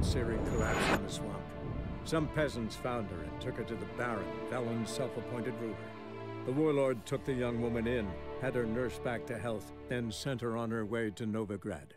and searing collapse in the swamp. Some peasants found her and took her to the Baron, Valen's self-appointed ruler. The warlord took the young woman in, had her nursed back to health, then sent her on her way to Novigrad.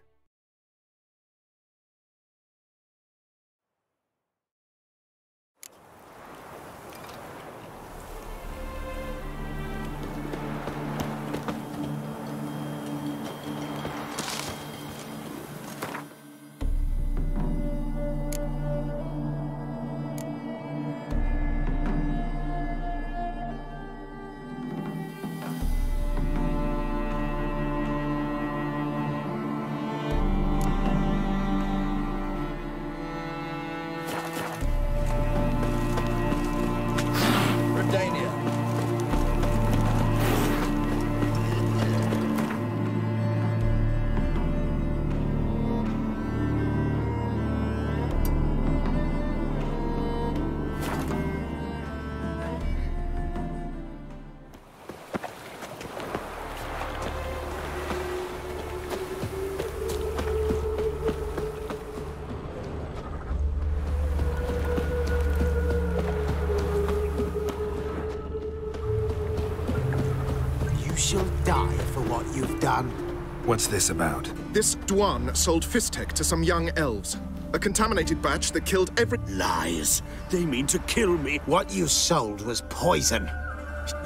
What's this about? This Dwan sold Fistek to some young elves. A contaminated batch that killed every— Lies. They mean to kill me. What you sold was poison.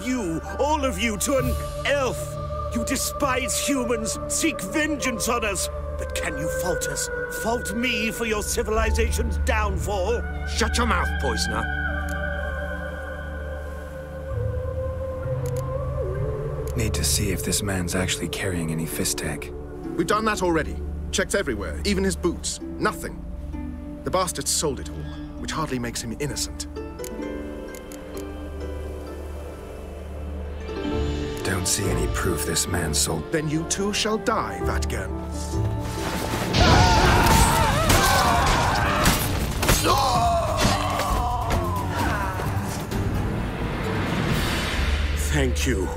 You, all of you, to an elf. You despise humans, seek vengeance on us. But can you fault us? Fault me for your civilization's downfall? Shut your mouth, poisoner. Need to see if this man's actually carrying any Fistek. We've done that already. Checked everywhere, even his boots. Nothing. The bastard sold it all, which hardly makes him innocent. Don't see any proof this man sold. Then you too shall die, Vatgern. Thank you.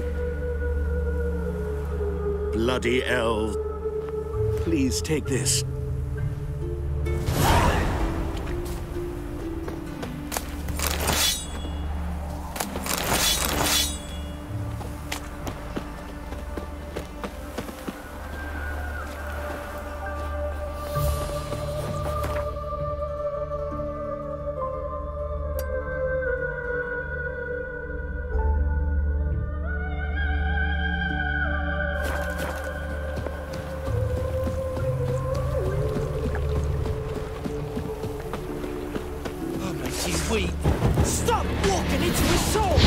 Bloody elf. Please take this. Stop walking into the sword!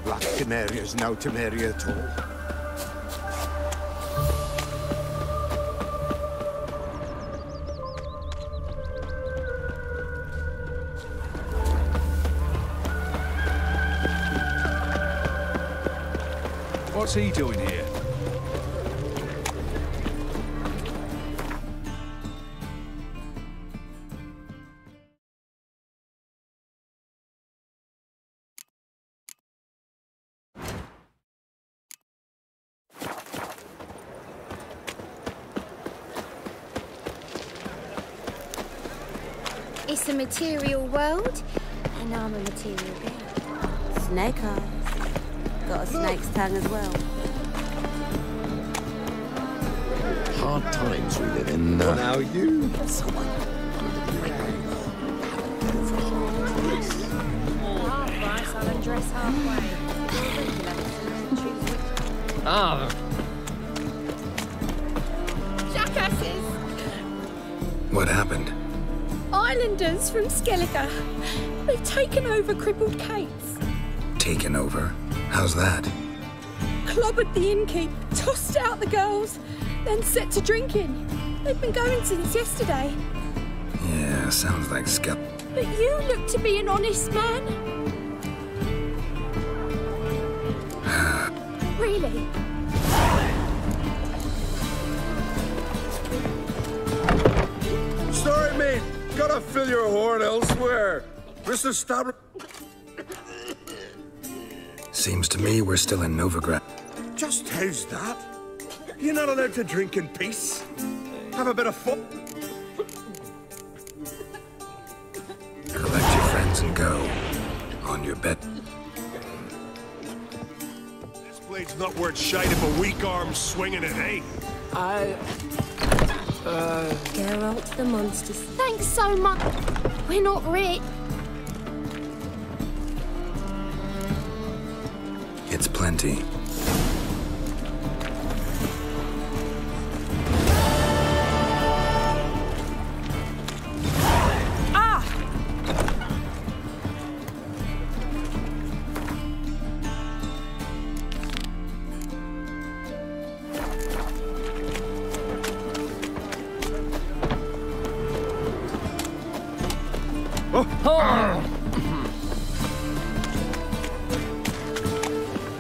Black Temeria's no Temeria at all. What's he doing here? It's a material world, and I'm a material girl. Snake eyes. Got a snake's tongue as well. Hard times we live in. Now you. Half price, I'll undress halfway. Ah. Jackasses! What happened? Islanders from Skellige. They've taken over crippled Kate's. Taken over? How's that? Clobbered the innkeep, tossed out the girls. then set to drinking. They've been going since yesterday. Yeah, sounds like Skep. But you look to be an honest man. Really? Sorry, mate. Gotta fill your horn elsewhere. Mr. Stabber. Seems to me we're still in Novigrad. Just how's that? You're not allowed to drink in peace? Have a bit of fun? Collect your friends and go. On your bet. This blade's not worth shite if a weak arm's swinging it, eh? Geralt the monsters. Thanks so much. We're not rich. It's plenty.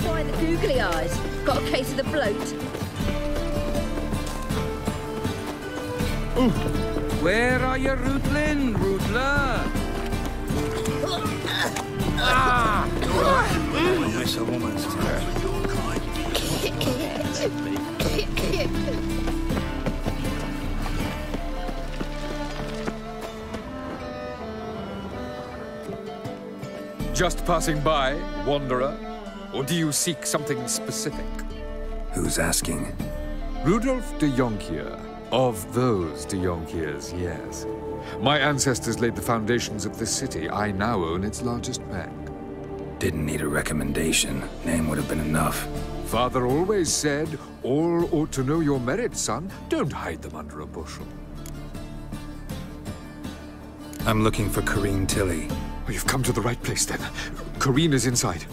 Why the googly eyes? Got a case of the bloat. Where are you, Rootlin? Rootler? Nice a woman's Just passing by, wanderer? Or do you seek something specific? Who's asking? Rudolf de Jonkier. Of those de Jonkiers, yes. My ancestors laid the foundations of this city. I now own its largest bank. Didn't need a recommendation. Name would have been enough. Father always said, all ought to know your merits, son. Don't hide them under a bushel. I'm looking for Corrine Tilly. Oh, you've come to the right place, then. Corrine is inside.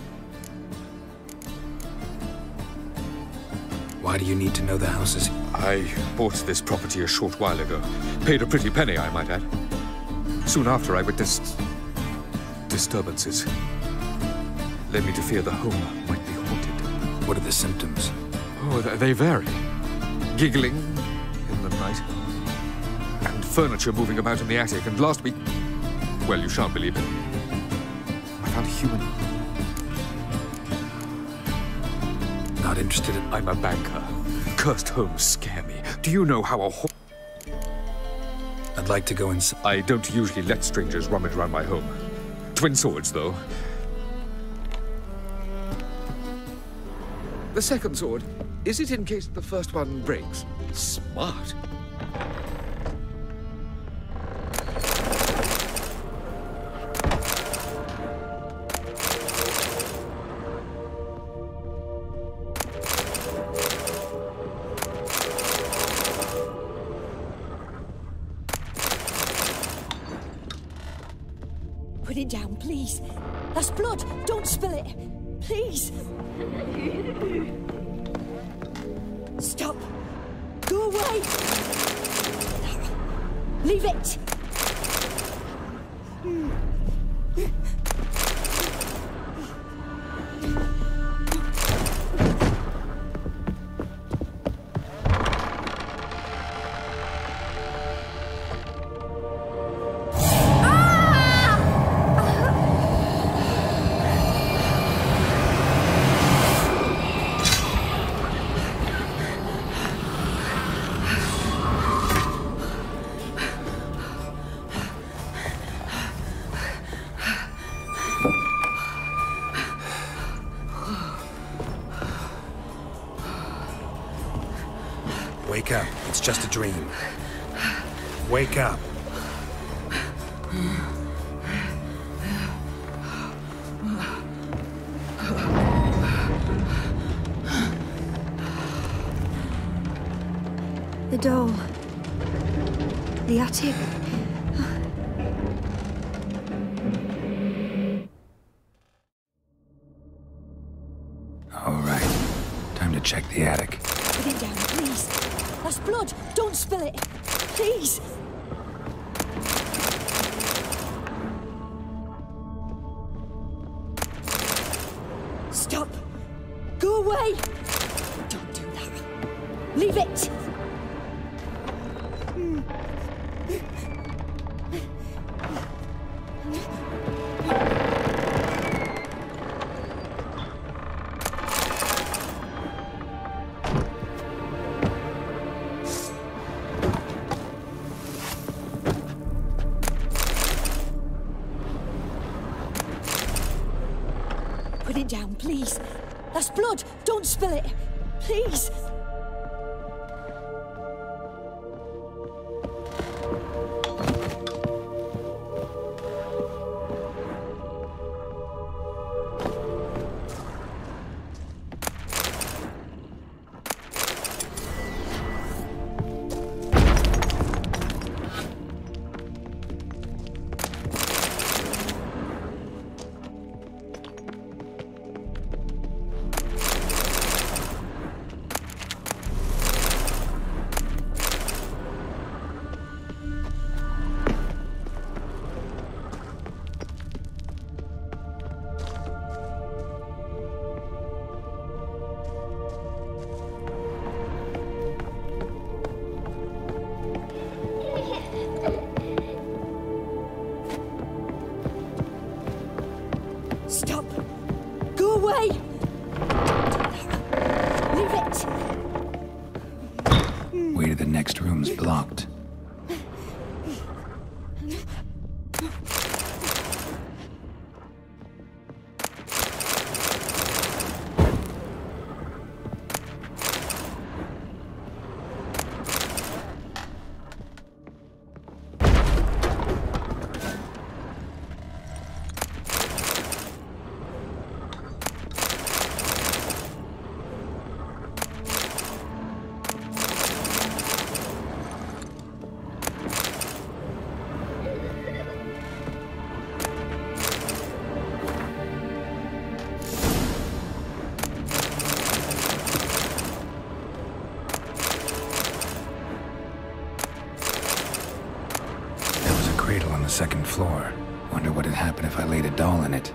Why do you need to know the houses? I bought this property a short while ago. Paid a pretty penny, I might add. Soon after, I witnessed disturbances. Led me to fear the home might be haunted. What are the symptoms? Oh, they vary. Giggling in the night. And furniture moving about in the attic. And last week... well, you shan't believe it. I found a human. Not interested in... I'm a banker. Cursed homes scare me. Do you know how a I'd like to go inside. I don't usually let strangers rummage around my home. Twin swords, though. The second sword, is it in case the first one breaks? Smart. Put it down, please. That's blood. Don't spill it. Please. Stop. Go away. Leave it. Wake up. It's just a dream. Wake up. The doll. The attic. All right. Time to check the attic. Put it down, please. That's blood! Don't spill it! Please! Stop! Go away! Don't do that. Leave it! Put it down, please. That's blood. Don't spill it. Please. Stop! Go away! Leave it! Way to the next room's blocked. Cradle on the second floor. Wonder what would happen if I laid a doll in it.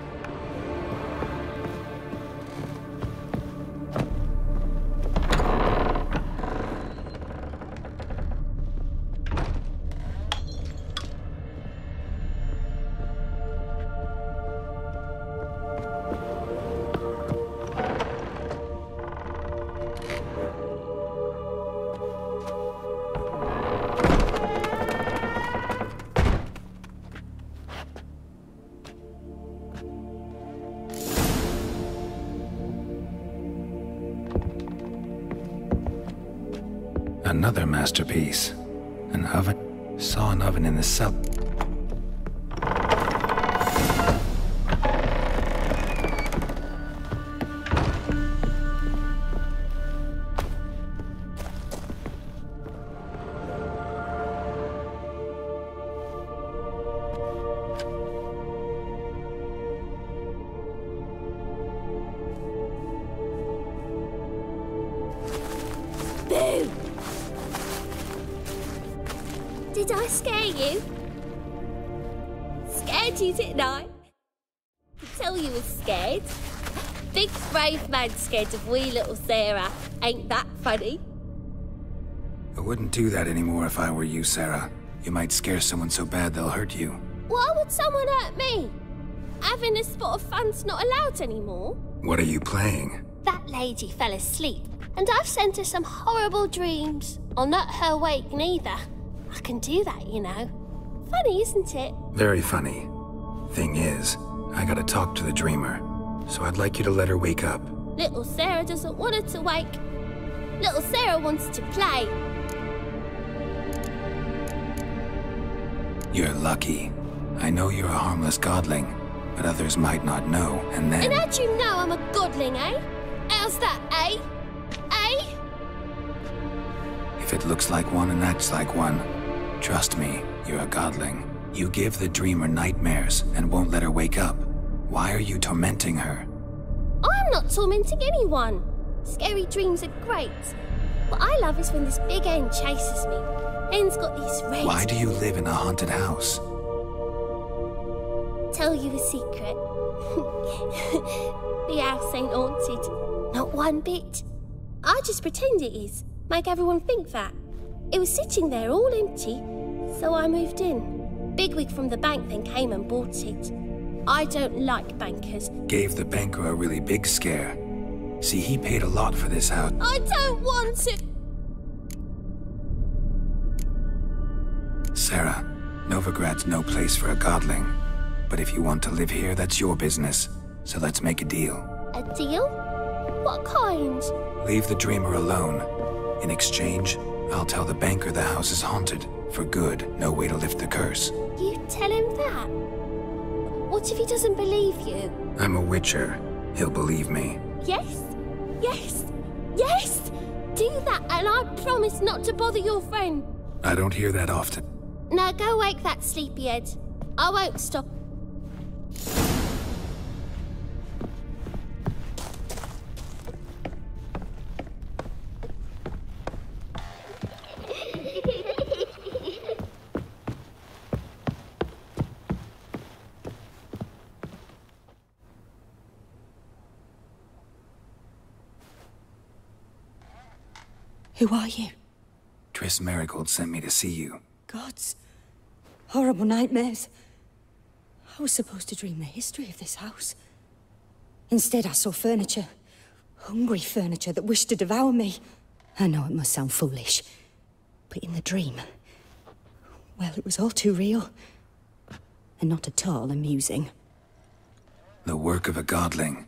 Another masterpiece. An oven. Saw an oven in the cell. Boo! Did I scare you? Scared you, didn't I? I could tell you was scared. Big brave man scared of wee little Sarah. Ain't that funny? I wouldn't do that anymore if I were you, Sarah. You might scare someone so bad they'll hurt you. Why would someone hurt me? Having a spot of fun's not allowed anymore. What are you playing? That lady fell asleep, and I've sent her some horrible dreams. I'll not her wake neither. I can do that, you know. Funny, isn't it? Very funny. Thing is, I gotta talk to the dreamer, so I'd like you to let her wake up. Little Sarah doesn't want her to wake. Little Sarah wants to play. You're lucky. I know you're a harmless godling, but others might not know, and then... And how'd you know I'm a godling, eh? How's that, eh? Eh? If it looks like one and acts like one, trust me, you're a godling. You give the dreamer nightmares and won't let her wake up. Why are you tormenting her? I'm not tormenting anyone. Scary dreams are great. What I love is when this big hen chases me. Hen's got these red... Why do you live in a haunted house? Tell you a secret. The house ain't haunted. Not one bit. I just pretend it is. Make everyone think that. It was sitting there all empty, so I moved in. Bigwig from the bank then came and bought it. I don't like bankers. Gave the banker a really big scare. See, he paid a lot for this house. I don't want it! Sarah, Novigrad's no place for a godling. But if you want to live here, that's your business. So let's make a deal. A deal? What kind? Leave the dreamer alone. In exchange, I'll tell the banker the house is haunted. For good, no way to lift the curse. You tell him that? What if he doesn't believe you? I'm a witcher. He'll believe me. Yes? Yes? Yes! Do that and I promise not to bother your friend. I don't hear that often. Now go wake that sleepyhead. I won't stop. Who are you? Triss Merigold sent me to see you. Gods. Horrible nightmares. I was supposed to dream the history of this house. Instead, I saw furniture. Hungry furniture that wished to devour me. I know it must sound foolish, but in the dream, well, it was all too real. And not at all amusing. The work of a godling.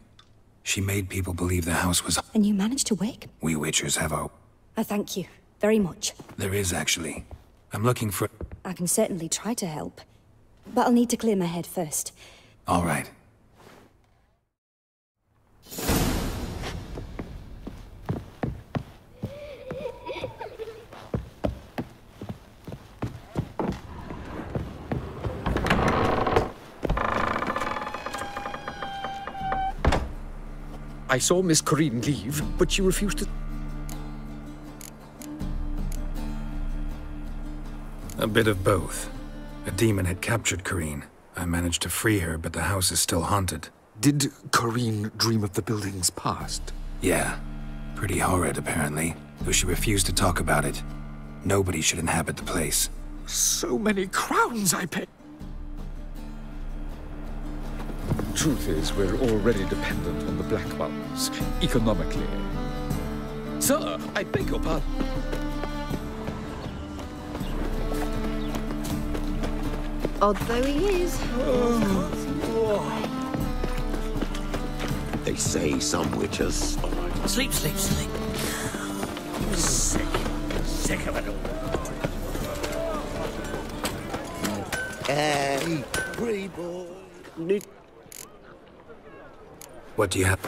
She made people believe the house was... And you managed to wake? We witchers have our... I thank you very much. There is, actually. I'm looking for... I can certainly try to help. But I'll need to clear my head first. All right. I saw Miss Corinne leave, but she refused to... A bit of both. A demon had captured Corinne. I managed to free her, but the house is still haunted. Did Corinne dream of the building's past? Yeah. Pretty horrid, apparently, though she refused to talk about it. Nobody should inhabit the place. So many crowns I paid. Truth is, we're already dependent on the Black Ones, economically. Sir, I beg your pardon. Odd though he is. They say some witches. Sleep, sleep, sleep. Sick. Sick of it all. Hey, free boy. What do you have?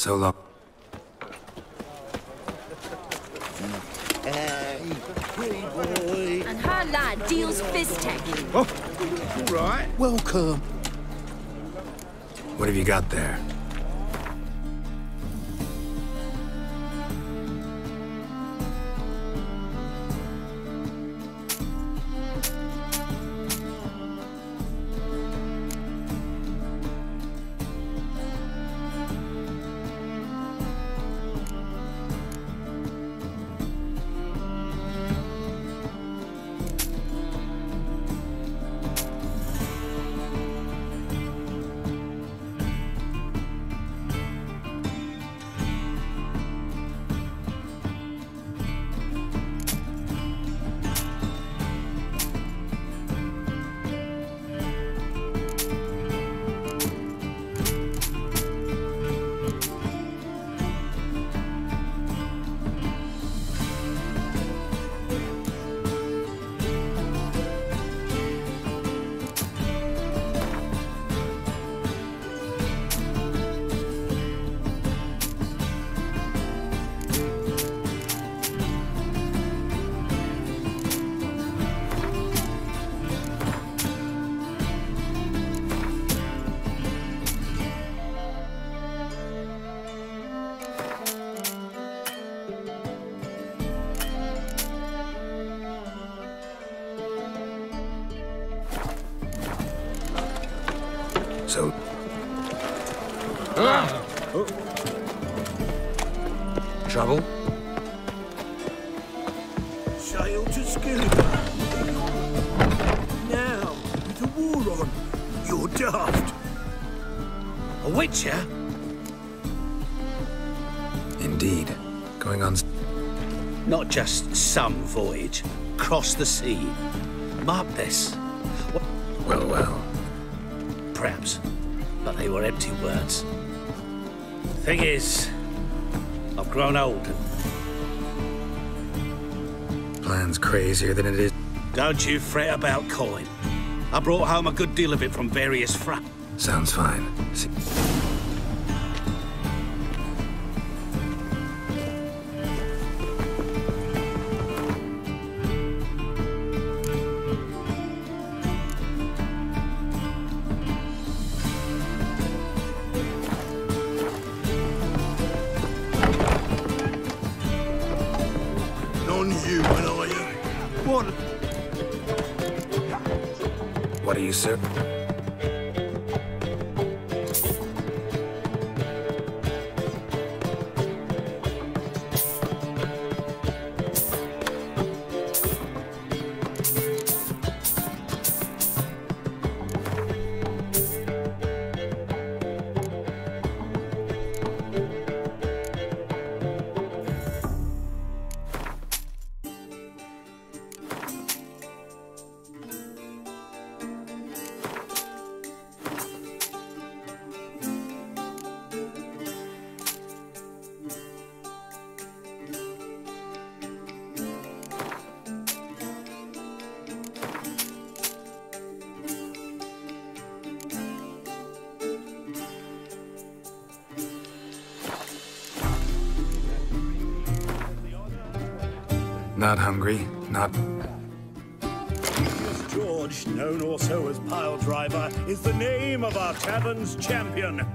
So long. Hey, pretty boy. And her lad deals Fiztech. Oh, all right. Welcome. What have you got there? So... Trouble? Sail to Skilligan. Now, with the war on, you're daft. A witcher? Indeed. Going on... Not just some voyage. Cross the sea. Mark this. Well, well. Perhaps. But they were empty words. Thing is, I've grown old. Plan's crazier than it is. Don't you fret about coin. I brought home a good deal of it from various fronts. Sounds fine. See What are you, sir? Not hungry, not... George, known also as Pile Driver, is the name of our tavern's champion.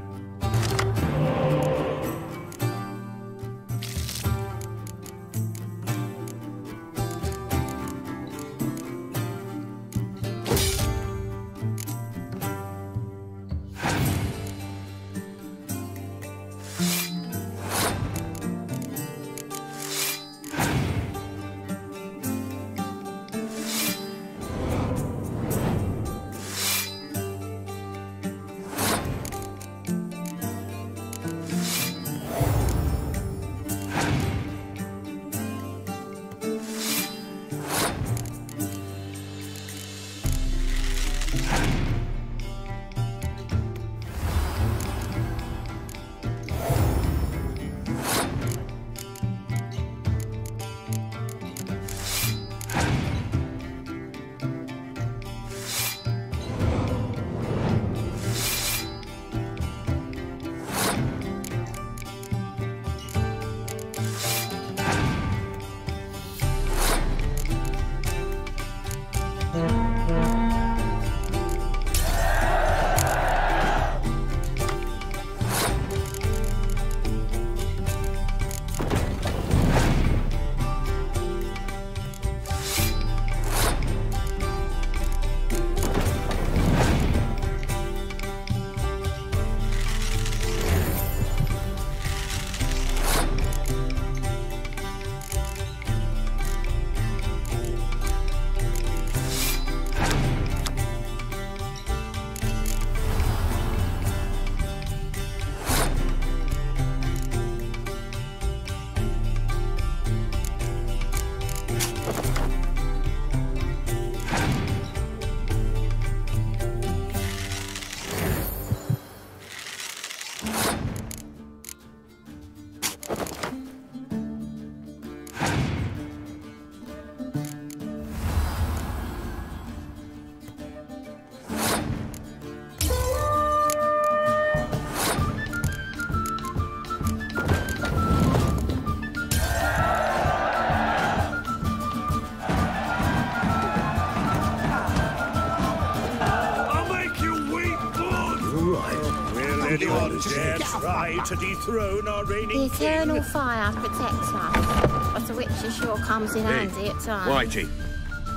anyone dare try to dethrone our reigning The eternal fire protects us, but the witch sure comes in handy at times. Whitey,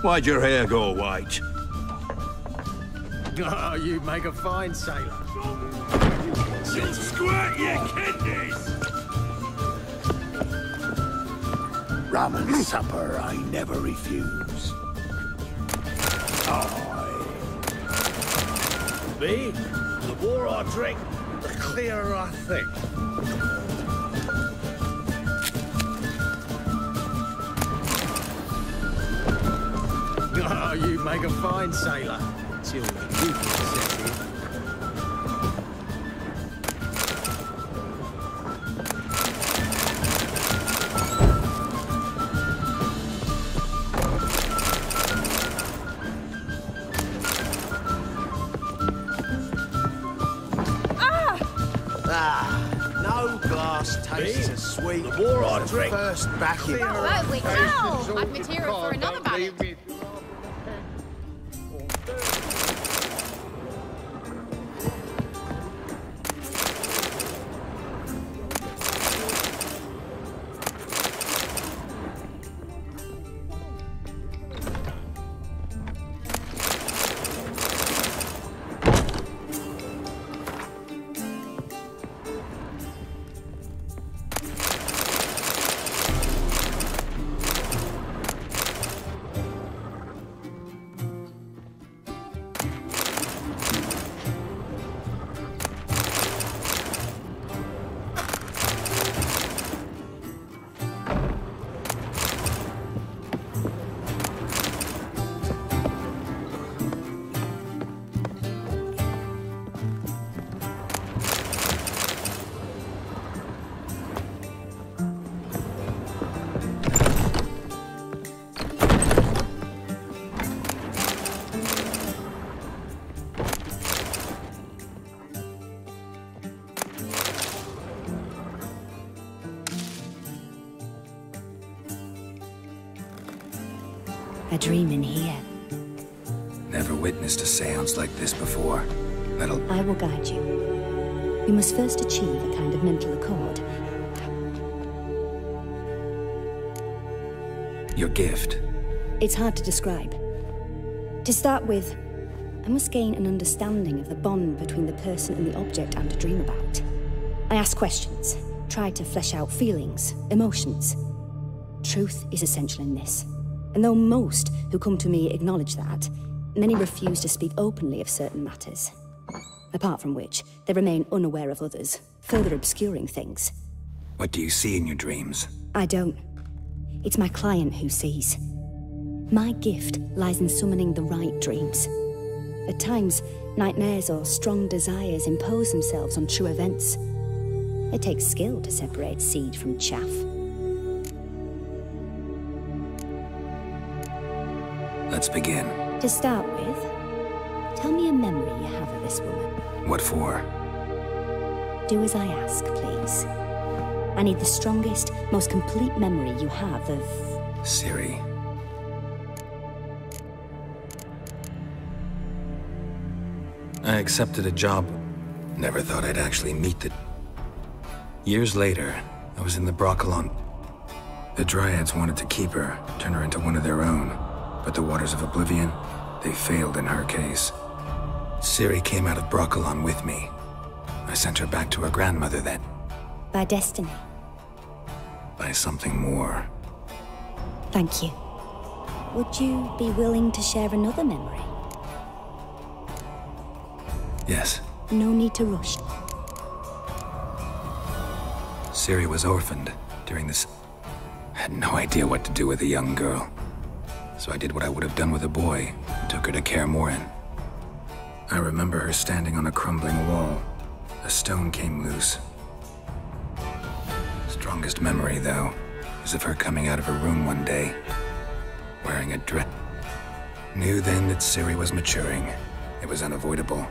why'd your hair go white? Oh, you make a fine sailor. You squirt your kidneys! Rum and supper I never refuse. Me? The more I drink, the clearer I think. Oh, you make a fine sailor. Till the youth sets in. No glass tastes as sweet The more I as drink, the first backing. Oh, won't we? Oh, I've material for another ballad. A dream in here. Never witnessed a seance like this before. I will guide you. You must first achieve a kind of mental accord. Your gift. It's hard to describe. To start with, I must gain an understanding of the bond between the person and the object I'm to dream about. I ask questions, try to flesh out feelings, emotions. Truth is essential in this. And though most who come to me acknowledge that, many refuse to speak openly of certain matters. Apart from which, they remain unaware of others, further obscuring things. What do you see in your dreams? I don't. It's my client who sees. My gift lies in summoning the right dreams. At times, nightmares or strong desires impose themselves on true events. It takes skill to separate seed from chaff. Let's begin. To start with, tell me a memory you have of this woman. What for? Do as I ask, please. I need the strongest, most complete memory you have of... Ciri. I accepted a job. Never thought I'd actually meet the... Years later, I was in the Brokilon. The Dryads wanted to keep her, turn her into one of their own. But the Waters of Oblivion, they failed in her case. Ciri came out of Brokilon with me. I sent her back to her grandmother then. By destiny. By something more. Thank you. Would you be willing to share another memory? Yes. No need to rush. Ciri was orphaned during this... I had no idea what to do with a young girl. So I did what I would have done with a boy, and took her to Kaer Morhen. I remember her standing on a crumbling wall. A stone came loose. Strongest memory, though, is of her coming out of her room one day, wearing a dress. Knew then that Ciri was maturing. It was unavoidable.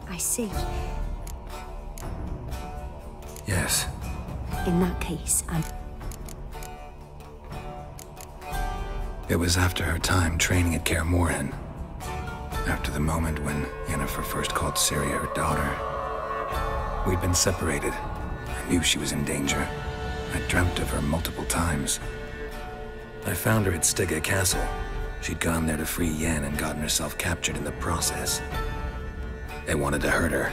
I see. Yes. In that case, I'm... It was after her time training at Kaer Morhen. After the moment when Yennefer first called Ciri her daughter, we'd been separated. I knew she was in danger. I dreamt of her multiple times. I found her at Stygga Castle. She'd gone there to free Yen and gotten herself captured in the process. They wanted to hurt her.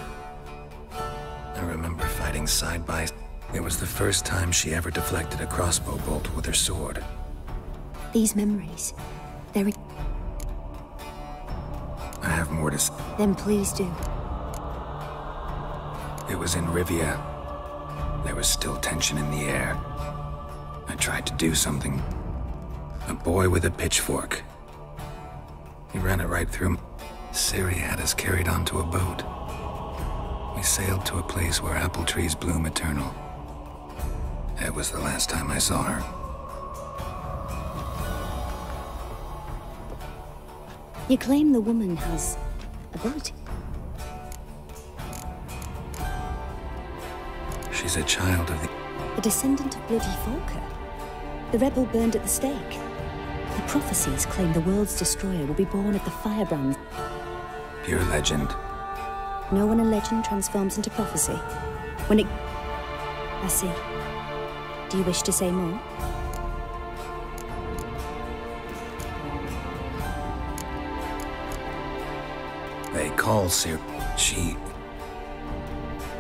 I remember fighting side by side. It was the first time she ever deflected a crossbow bolt with her sword. These memories, they're... I have more to say. Then please do. It was in Rivia. There was still tension in the air. I tried to do something. A boy with a pitchfork. He ran it right through. Ciri had us carried onto a boat. We sailed to a place where apple trees bloom eternal. That was the last time I saw her. You claim the woman has ability. She's a child of the... A descendant of bloody Volker. The rebel burned at the stake. The prophecies claim the world's destroyer will be born of the firebrands. Pure legend. Know when a legend transforms into prophecy? When it... I see. Do you wish to say more? They call Ciri. She...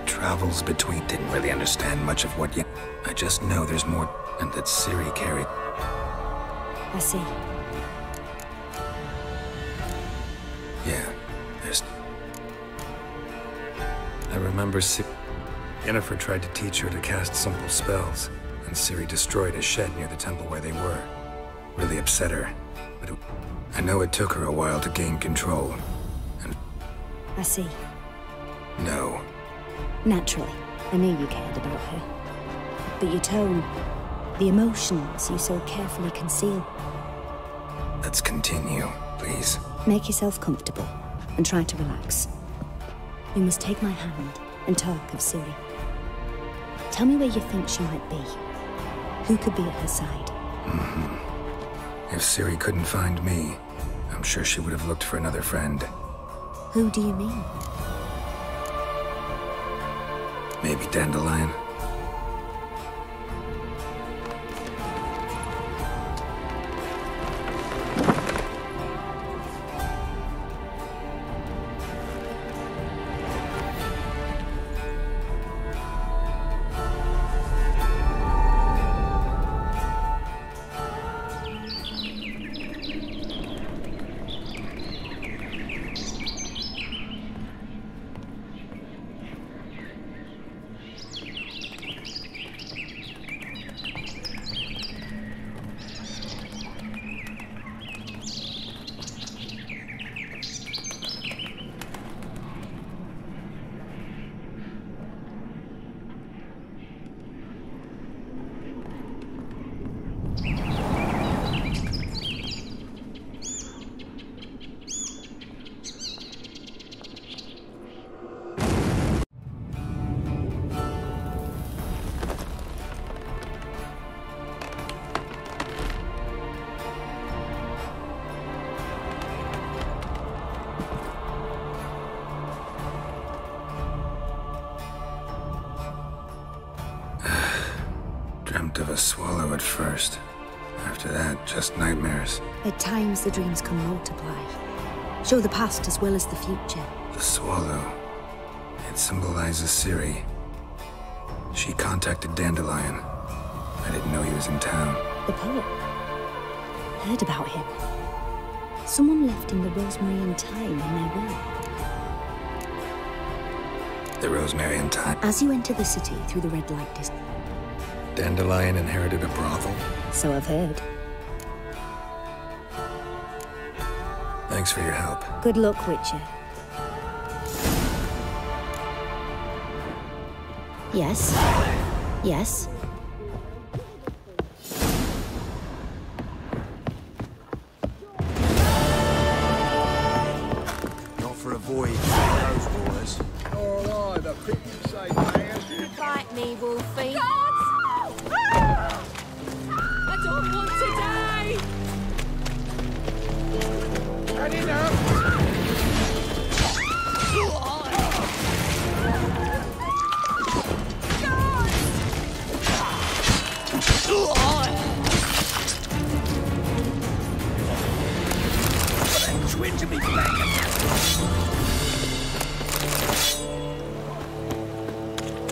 travels between... Didn't really understand much of what yet. I just know there's more... and that Ciri carried... I see. Yeah, there's... I remember Yennefer tried to teach her to cast simple spells, and Ciri destroyed a shed near the temple where they were. Really upset her, but I know it took her a while to gain control, and... I see. No. Naturally, I knew you cared about her. But your tone, the emotions you so carefully conceal. Let's continue, please. Make yourself comfortable, and try to relax. You must take my hand and talk of Ciri. Tell me where you think she might be. Who could be at her side? If Ciri couldn't find me, I'm sure she would have looked for another friend. Who do you mean? Maybe Dandelion. Dreamt of a swallow at first. After that, just nightmares. At times, the dreams can multiply. Show the past as well as the future. The swallow. It symbolizes Ciri. She contacted Dandelion. I didn't know he was in town. The poet. Heard about him. Someone left him the rosemary and thyme in their will. The rosemary and thyme. As you enter the city through the red light district. Dandelion inherited a brothel? So I've heard. Thanks for your help. Good luck, Witcher. Yes. Yes. Not for a voyage through those waters. Nor I, the pity say, man. Bite me, Wolfie. I don't want to die! Cut it out!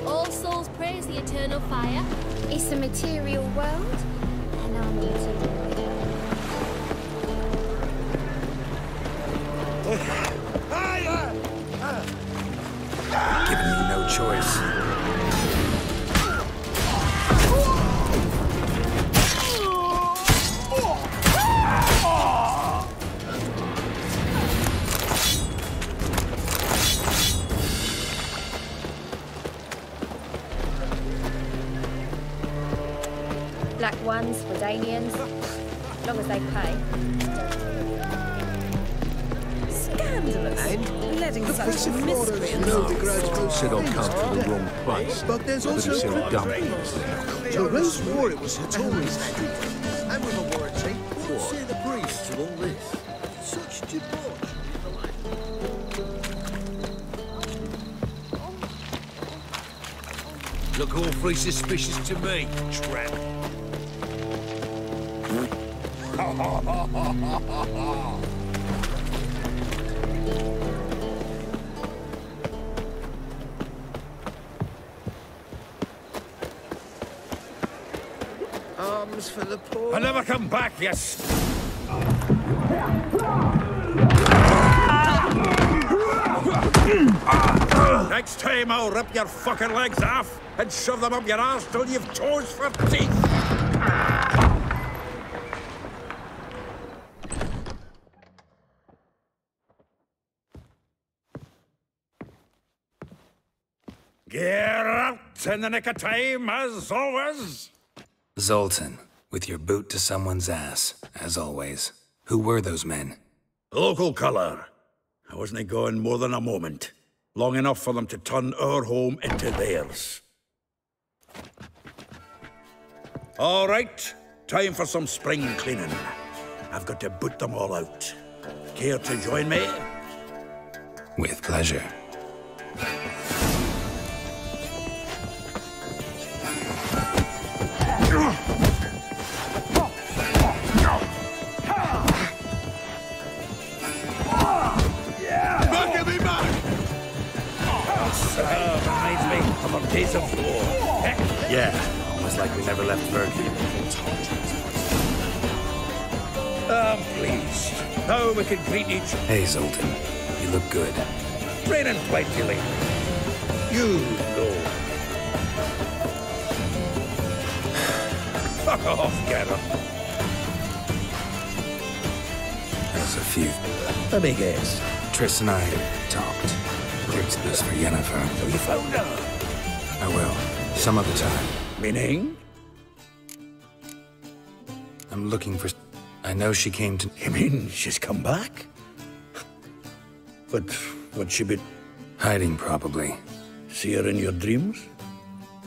All souls praise the eternal fire. It's the material world, and I'm eating Giving me no choice. Black ones, Redanians, as long as they pay. Scandalous. And letting such miscreants Said I'll come to the wrong place. But there's also a dumplings there. The Rose swore it was Hattori's street. And with a warranty. What say the priests of all this? Such debauch. Look awfully suspicious to me, tramp. Arms for the poor. I'll never come back, yes. Next time I'll rip your fucking legs off and shove them up your arse till you've toes for teeth. Get out in the nick of time, as always. Zoltan, with your boot to someone's ass, as always. Who were those men? Local colour. I wasn't gone more than a moment. Long enough for them to turn our home into theirs. All right, time for some spring cleaning. I've got to boot them all out. Care to join me? With pleasure. Reminds me of our days of war. Yeah, almost like we never left Virgin. Please. Now we can greet each other. Hey, Zoltan. You look good. Raining plenty lately. You know. Fuck off, Gareth. There's a few. Let me guess. Triss and I talked. Great this for Yennefer. So you found her? I will. Some other time. Meaning? I'm looking for... I know she came to... You mean she's come back? But would she be... Hiding, probably. See her in your dreams?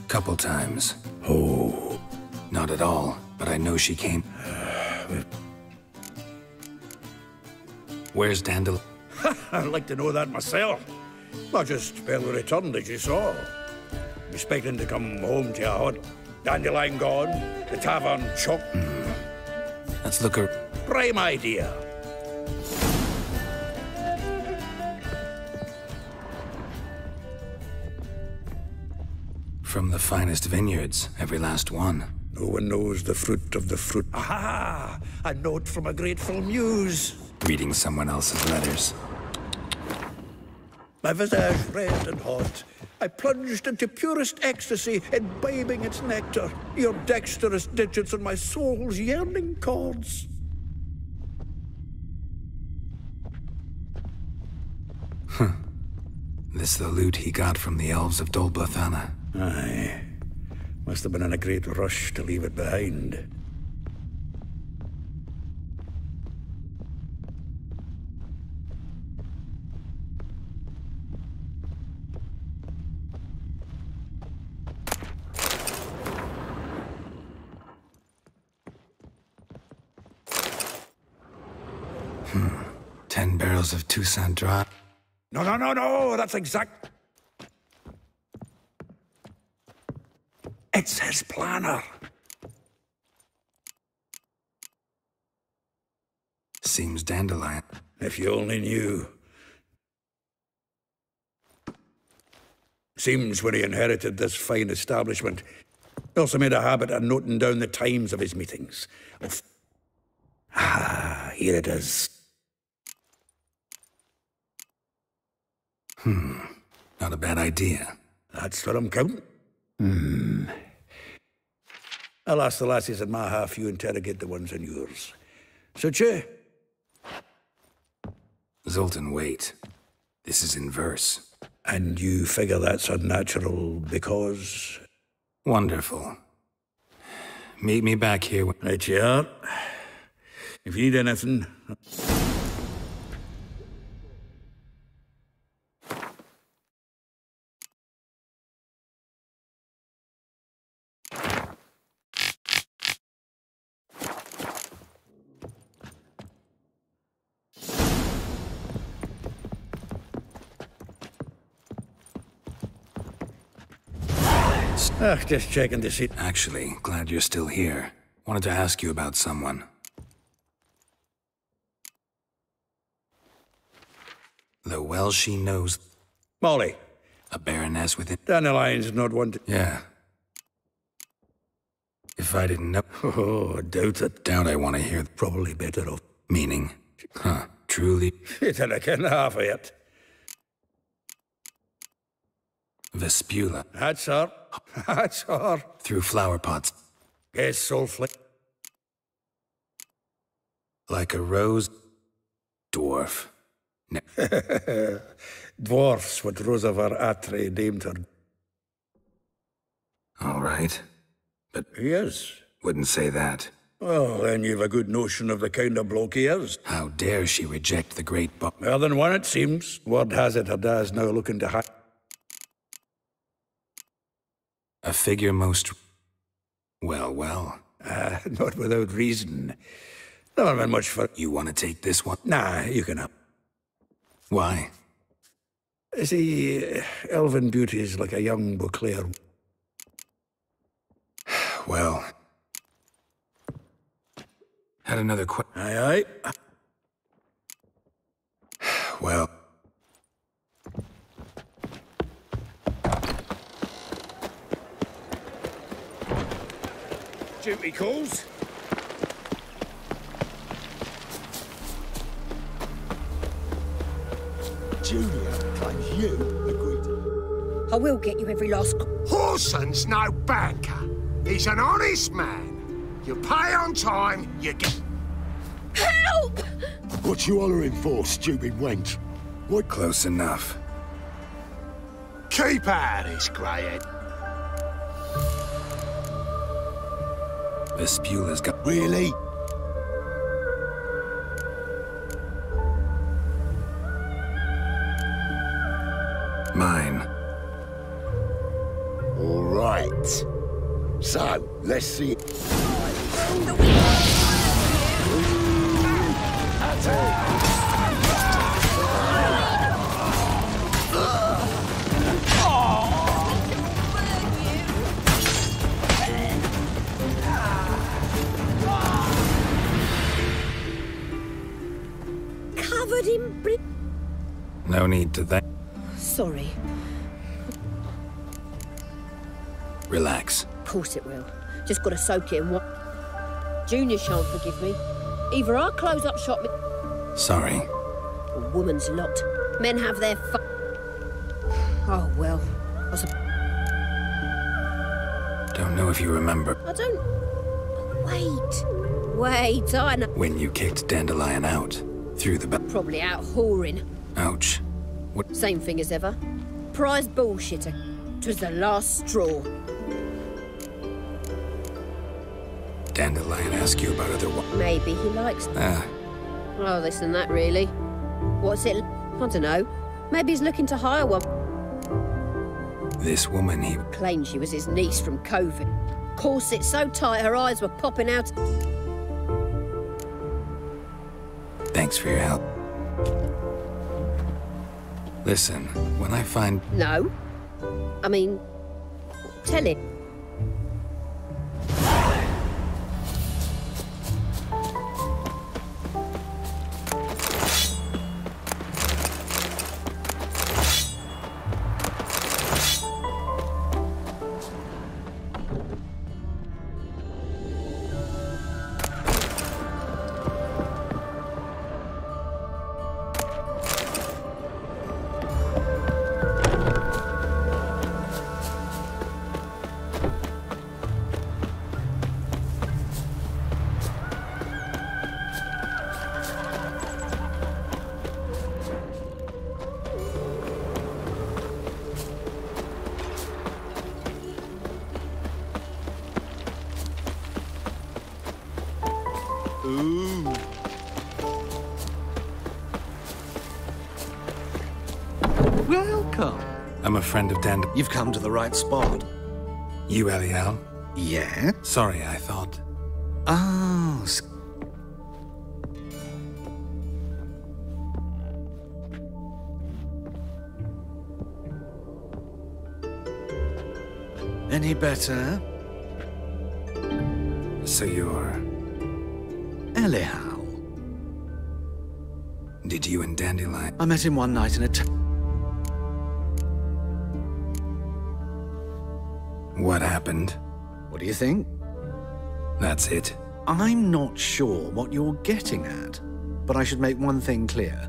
Couple times. Oh. Not at all, but I know she came... Where's Dandel? I'd like to know that myself. Not just barely returned, as you saw. Expecting to come home to a hot dandelion gone, the tavern chocked. Let's look her... Prime idea. From the finest vineyards, every last one. No one knows the fruit of the fruit. Aha! A note from a grateful muse. Reading someone else's letters. My visage red and hot. I plunged into purest ecstasy, imbibing its nectar. Your dexterous digits on my soul's yearning chords. This the loot he got from the elves of Dol Blathanna. Aye. Must have been in a great rush to leave it behind. Hmm. 10 barrels of Toussaint Dry. No, that's exact... It's his planner. Seems Dandelion. If you only knew. Seems when he inherited this fine establishment, he also made a habit of noting down the times of his meetings. Here it is. Not a bad idea. That's what I'm counting. I'll ask the lassies in my half, you interrogate the ones in yours. Suit you? Zoltan, wait. This is in verse. And you figure that's unnatural because... Wonderful. Meet me back here when... Right you are. If you need anything... just checking to see... Actually, glad you're still here. Wanted to ask you about someone. Though well she knows... Molly. A baroness with it. Dandelion's not one to... Yeah. If I didn't know... Oh, doubt it. Doubt I want to hear... Probably better off. Meaning? Huh, truly? You don't reckon half of it. Vespula. That's her. That's her. Through flower pots. Yes, soulfully. Like a rose... Dwarf. Dwarfs what Rosavar Atre named her. All right. But... He is. Wouldn't say that. Well, then you've a good notion of the kind of bloke he is. How dare she reject the great buck? Well, then one it seems. Word has it her dad's now looking to hide. A figure most... Well. Not without reason. Never been much for... You want to take this one? Nah, you can have. Why? See, elven beauty's like a young Beauclair. Well... Had another Aye. Well... Duty calls. Julia claims you agreed to... I will get you every last... Horson's no banker. He's an honest man. You pay on time, you get... Help! What you hollering for, stupid wench? What? Close enough. Keep out of this, greyhead. Vespula's got... Really? Mine. All right. So, let's see. Covered in brick. No need to thank... Sorry. Relax. Of course it will. Just gotta soak it in what... Junior shan't forgive me. Either I close up shop... Sorry. A woman's lot. Men have their Oh, well. Don't know if you remember... I don't... Wait, I know... When you kicked Dandelion out. Through the back. Probably out whoring. Ouch. What? Same thing as ever. Prize bullshitter. 'Twas the last straw. Dandelion ask you about other one? Maybe he likes... Oh, this and that, really. What's it... I don't know. Maybe he's looking to hire one. This woman, he... Claimed she was his niece from COVID. Corset so tight her eyes were popping out. Thanks for your help. Listen, when I find... No. I mean... Tell him. welcome. I'm a friend of Dan. You've come to the right spot. You, Eliel? Yeah? Sorry, I thought. Oh, any better? So you're... Eliel. Did you and Dandelion... I met him one night in a What happened? What do you think? That's it. I'm not sure what you're getting at, but I should make one thing clear.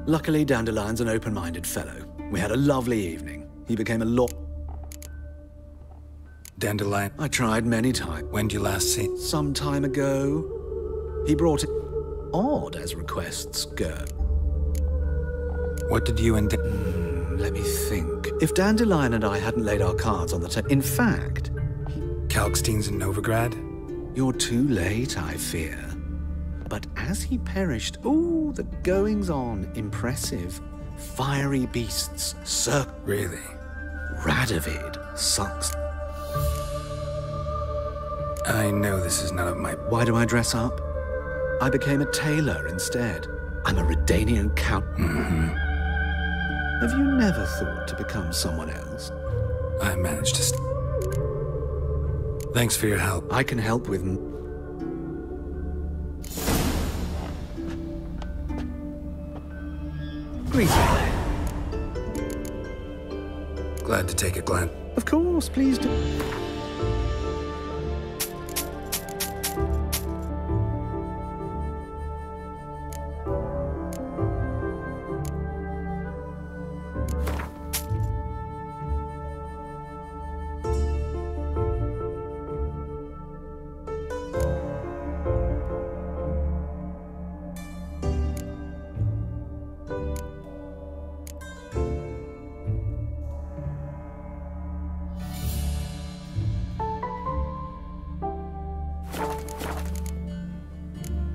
Luckily, Dandelion's an open-minded fellow. We had a lovely evening. He became a lot... Dandelion? I tried many times. When did you last see? Some time ago. He brought it... odd as requests go. What did you and... let me think. If Dandelion and I hadn't laid our cards on the table... In fact... Kalkstein's in Novigrad? You're too late, I fear. But as he perished... ooh, the goings-on. Impressive. Fiery beasts. Really? Radovid. Sucks. I know this is none of my... Why do I dress up? I became a tailor instead. I'm a Redanian count. Have you never thought to become someone else? I managed to... Thanks for your help. I can help with... Greetings. Glad to take a glance. Of course, please do.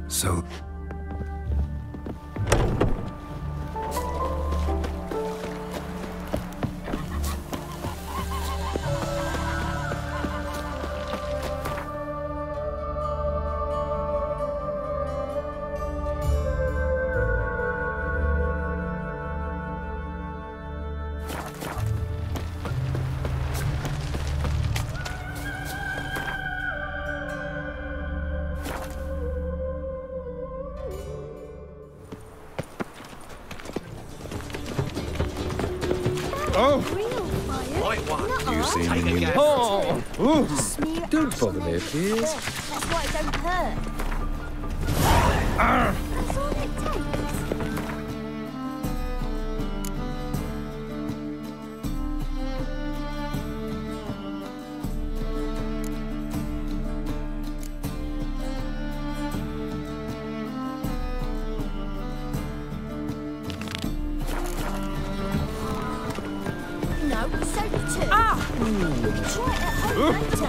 So... Don't bother me, please. That's why it don't hurt. That's all it takes. No, it's only two. We can try it at home later.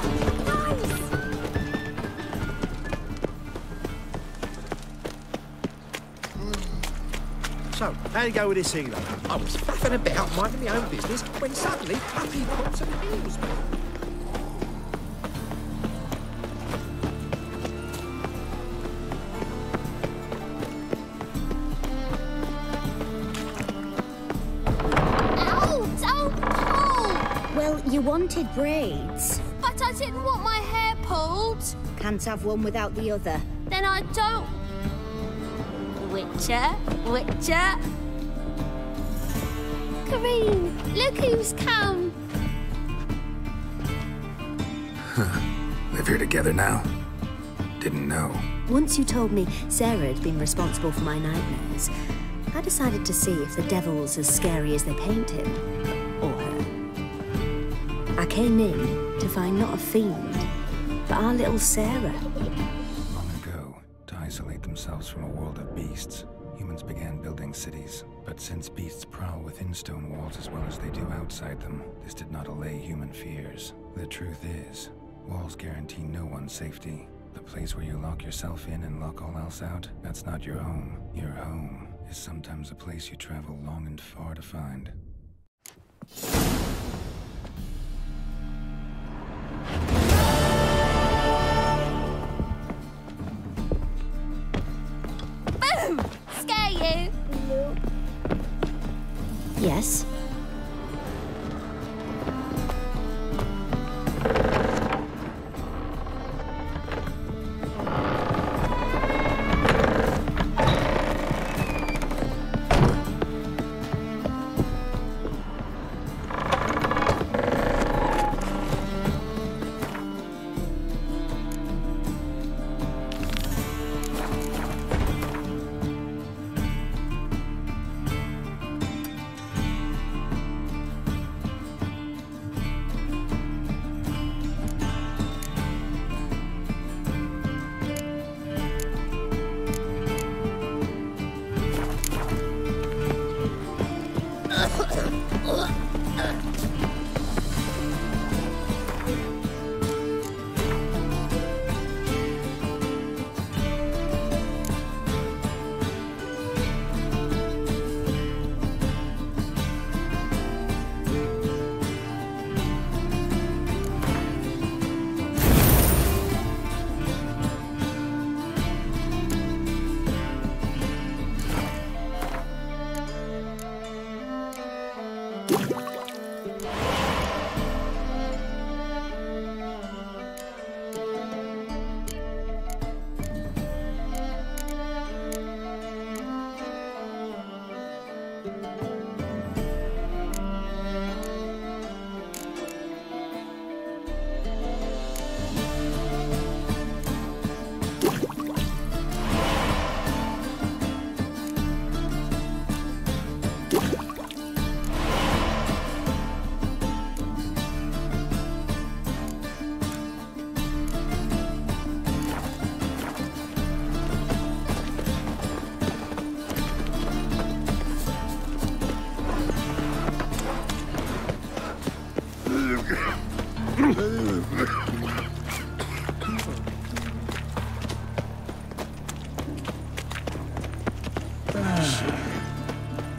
So, how'd you go with this healer? I was faffing about, minding my own business, when suddenly up he pops and heals me. Ow! So cold! Well, you wanted braids. But I didn't want my hair pulled. Can't have one without the other. Then I don't. Witcher. Kareem, look who's come. Live here together now? Didn't know. Once you told me Sarah had been responsible for my nightmares, I decided to see if the devil's as scary as they paint him. Or her. I came in to find not a fiend, but our little Sarah. Long ago, to isolate themselves from a world of beasts, humans began building cities. But since beasts prowl within stone walls as well as they do outside them, this did not allay human fears. The truth is, walls guarantee no one's safety. The place where you lock yourself in and lock all else out, that's not your home. Your home is sometimes a place you travel long and far to find. Boom! Scare you? Yes?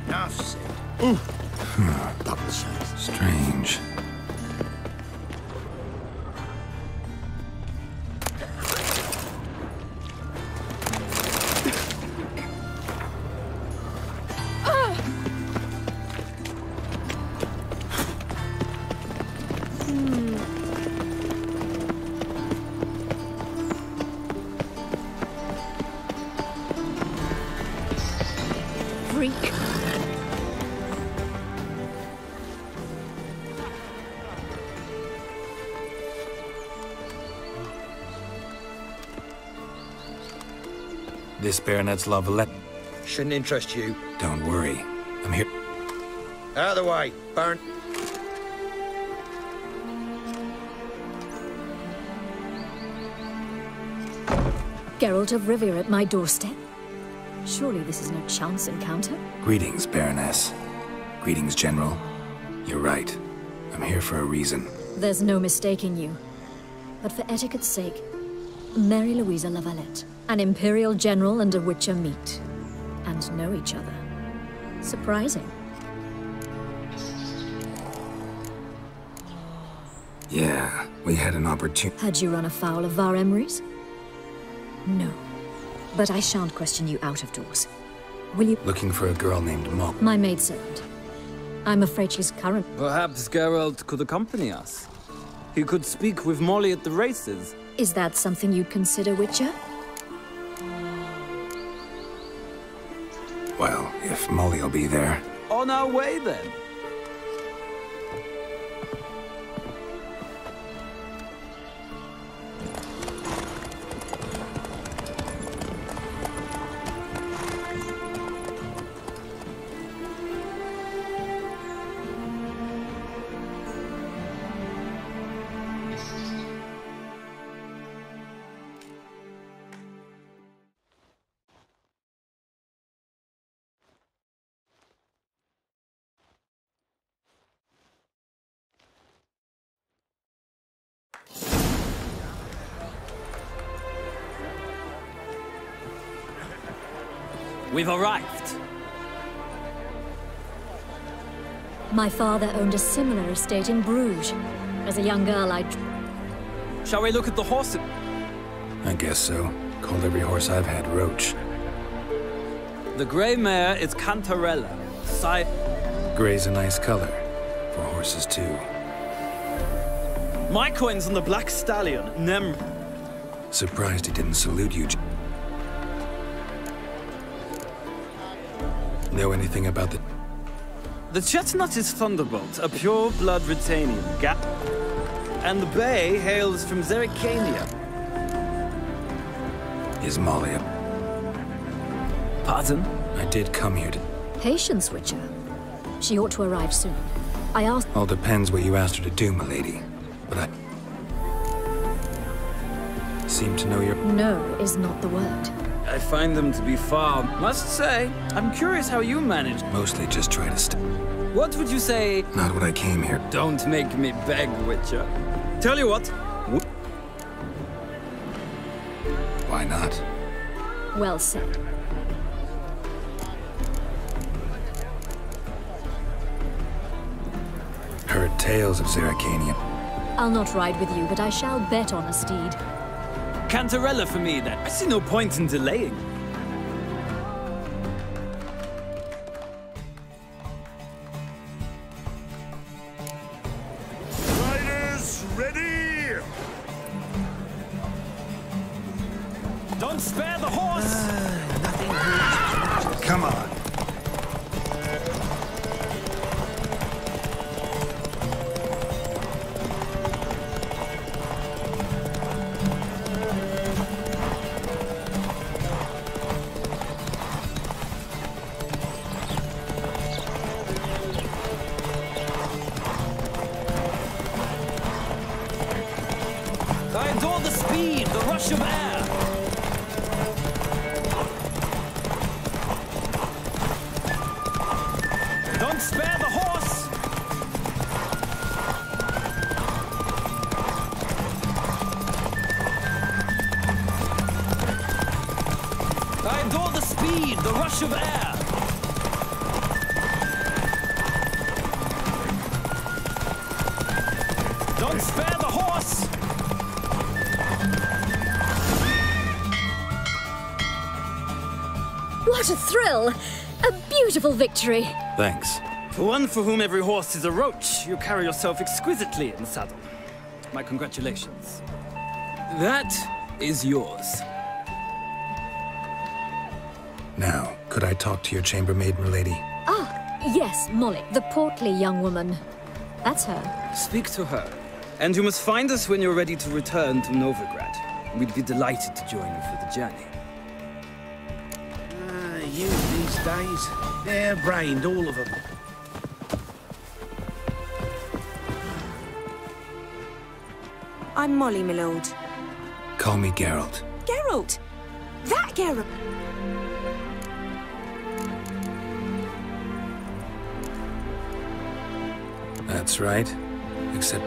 Enough said. Double said. Strange. Freak. This Baronet's Lavalette. Shouldn't interest you. Don't worry. I'm here. Out of the way, Baron. Geralt of Rivia at my doorstep? Surely this is no chance encounter? Greetings, Baroness. Greetings, General. You're right. I'm here for a reason. There's no mistaking you. But for etiquette's sake, Mary Louisa Lavalette, an Imperial General and a Witcher meet. And know each other. Surprising. Yeah, we had an opportunity. Had you run afoul of Var Emrys? No. But I shan't question you out of doors. Will you— Looking for a girl named Mo. My maidservant. I'm afraid she's current— Perhaps Geralt could accompany us. He could speak with Molly at the races. Is that something you'd consider, Witcher? Well, if Molly'll be there. On our way, then. We've arrived. My father owned a similar estate in Bruges. As a young girl, Shall we look at the horse? I guess so. Called every horse I've had Roach. The grey mare is Cantarella. Grey's a nice color. For horses, too. My coin's on the black stallion, Nem. Surprised he didn't salute you. Know anything about the... The chestnut is Thunderbolt, a pure-blood Retanian. And the bay hails from Zerrikania. Is Molly a... Pardon? I did come here to... Patience, Witcher. She ought to arrive soon. I asked... All depends what you asked her to do, milady. But I... seem to know your... No is not the word. I find them to be far... Must say, I'm curious how you managed. Mostly just try to What would you say... Not what I came here. Don't make me beg, Witcher. Tell you what... Why not? Well said. Heard tales of Zerrikania. I'll not ride with you, but I shall bet on a steed. Cantarella for me, then. I see no point in delaying. Riders, ready! Don't spare the horse! Come on. I adore the speed, the rush of air. Don't spare the horse. I adore the speed, the rush of air. Don't spare the horse. What a thrill! A beautiful victory! Thanks. For one for whom every horse is a roach, you carry yourself exquisitely in saddle. My congratulations. That is yours. Now, could I talk to your chambermaid, milady? Ah, yes, Molly, the portly young woman. That's her. Speak to her. And you must find us when you're ready to return to Novigrad. We'd be delighted to join you for the journey. Youth these days, hair-brained, all of them. I'm Molly, my lord. Call me Geralt. Geralt! That Geralt! That's right. Except...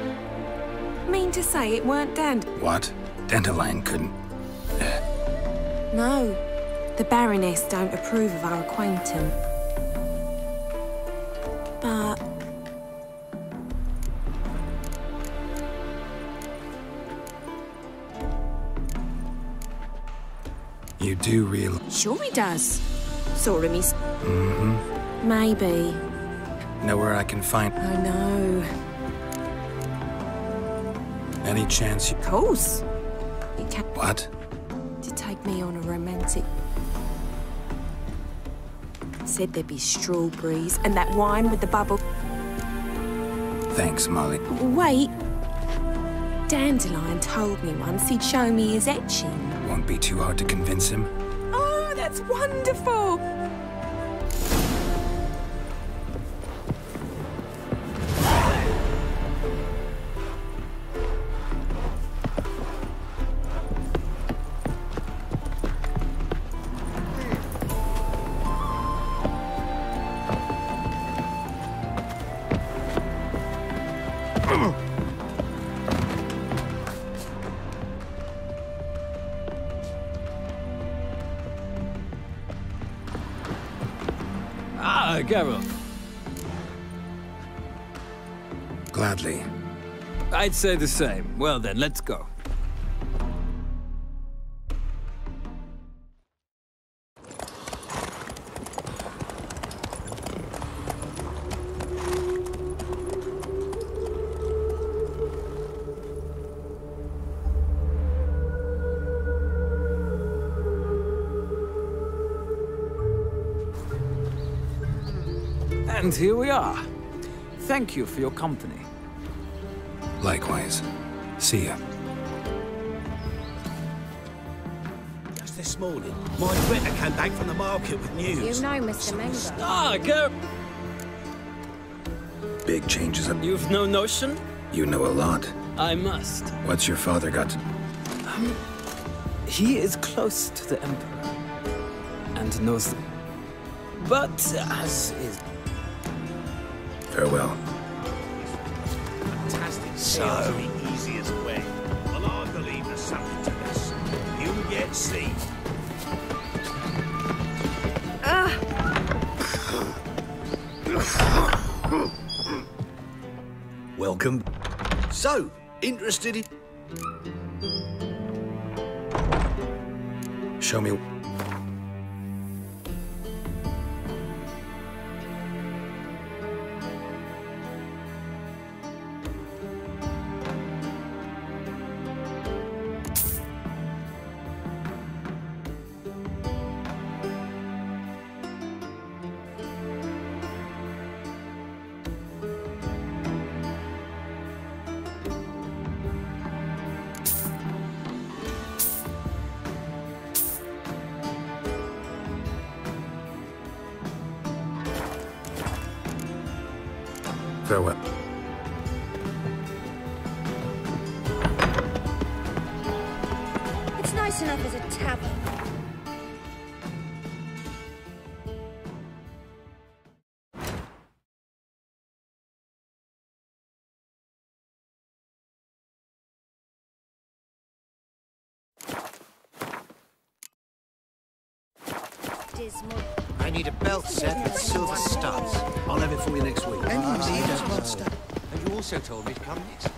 Mean to say it weren't Dan... What? Dandelion couldn't... No. The Baroness don't approve of our acquaintance. But... You do realize... Sure he does. Saw him, he's... Mm-hmm. Maybe. Know where I can find... I know. Any chance you... Of course. What? To take me on a romantic... Said there'd be strawberries and that wine with the bubble. Thanks, Molly. Wait. Dandelion told me once he'd show me his etching. Won't be too hard to convince him. Oh, that's wonderful! Ah, Geralt. Gladly. I'd say the same. Well then, let's go. And here we are. Thank you for your company. Likewise. See ya. Just this morning, my Greta came back from the market with news. You know Mr. Menga. Ah, go! Big changes. You've no notion? You know a lot. I must. What's your father got to... He is close to the Emperor. And knows... But as is... Farewell. Fantastic. So, the easiest way. Well, I believe there's something to this. You'll yet see. welcome. So, interested in... Show me... Farewell. It's nice enough as a tavern. I need a belt set with silver studs. I'll have it for you next week. And you need as well stuff. And you also told me to come next.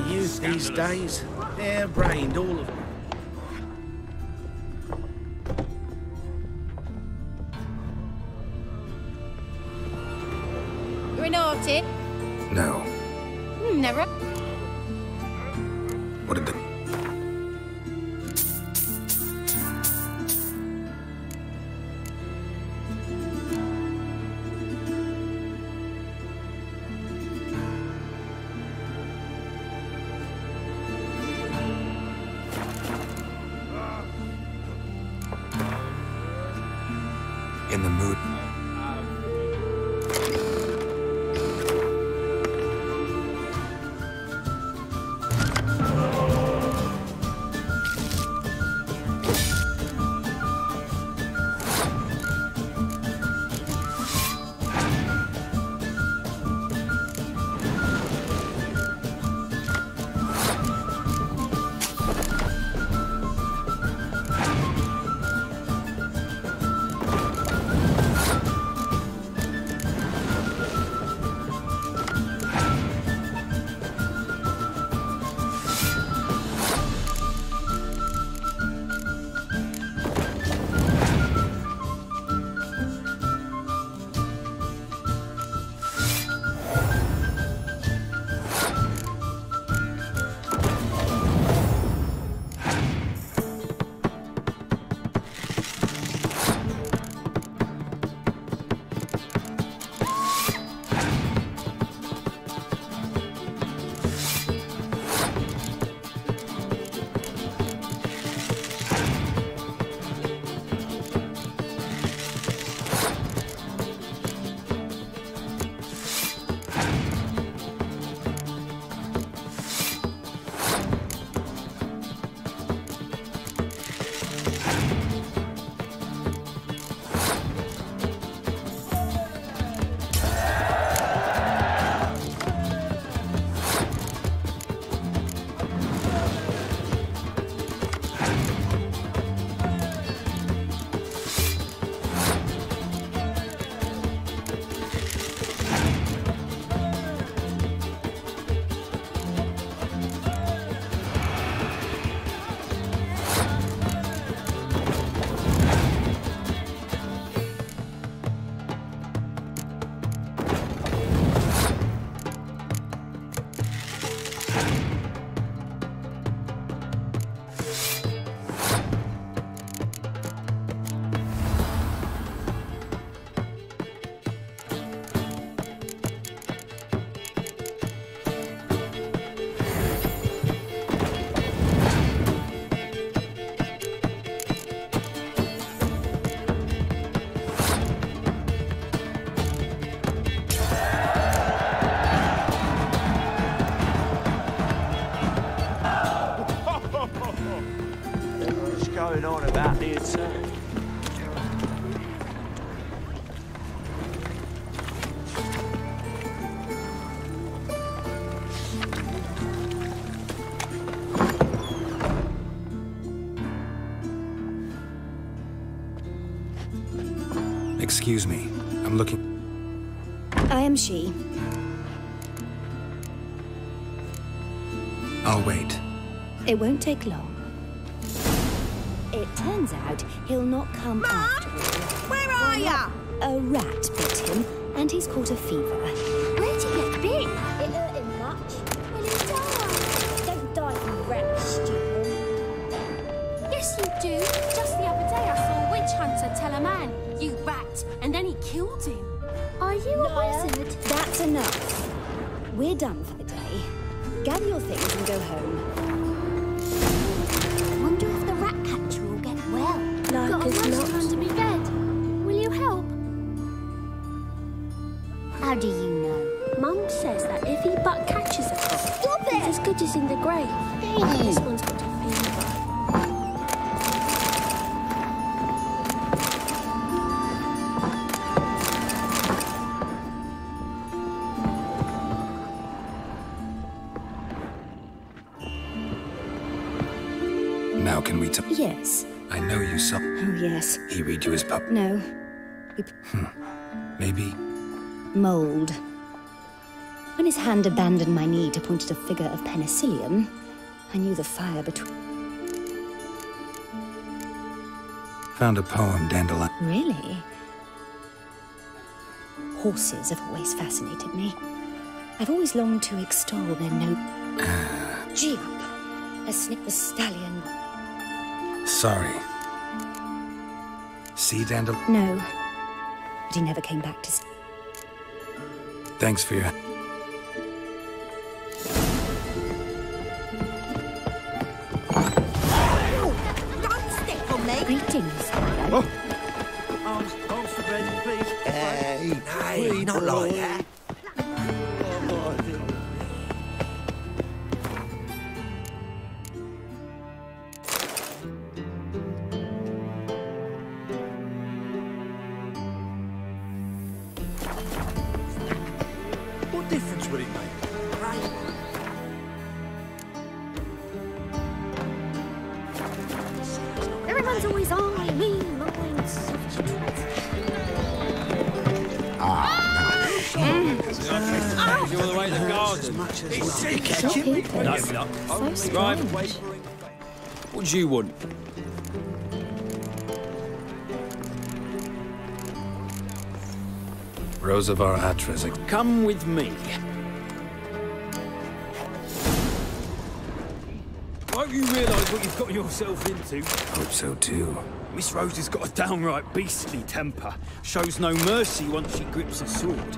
Youth these days, hair-brained, all of them. You're an artist? No. Never. What did the... In the mood. going on about the attorney? Excuse me. I'm looking... I am she. I'll wait. It won't take long. It turns out he'll not come after all. Where are ya? A rat bit him, and he's caught a fever. Where'd you get bit? It hurt him much. Well, he died. Don't die from rats, stupid. Yes, you do. Just the other day I saw a witch hunter tell a man, "You rat," and then he killed him. Are you a wizard? That's enough. We're done for the day. Gather your things and go home. Wonder if the rat catcher will get well. Like Got a as monster not. under me bed. Will you help? How do you know? Mum says that if he but catches a cough, he's as good as in the grave. This one's got a fever. Now can we Yes. I know you saw... Oh, yes. He read you his pup. No. Maybe... Mold. When his hand abandoned my knee to point at a figure of penicillium, I knew the fire between... Found a poem, Dandelion. Really? Horses have always fascinated me. I've always longed to extol their Gee up. A stallion. Sorry. See, Dandelion? No. But he never came back to... Thanks for your... Don't step on me! Greetings. Arms for Brendan, please. Hey, not like that. What difference would it make? Everyone's always eyeing me, mine, soft twat. You all the way to the garden. So Right. strange. What do you want? Rosavar Atres. Come with me. Won't you realise what you've got yourself into? Hope so too. Miss Rose has got a downright beastly temper. Shows no mercy once she grips a sword.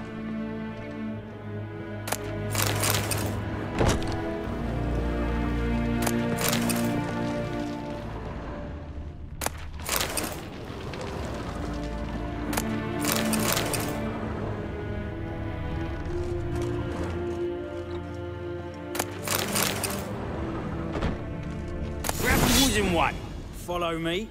Grab the wooden one. Follow me.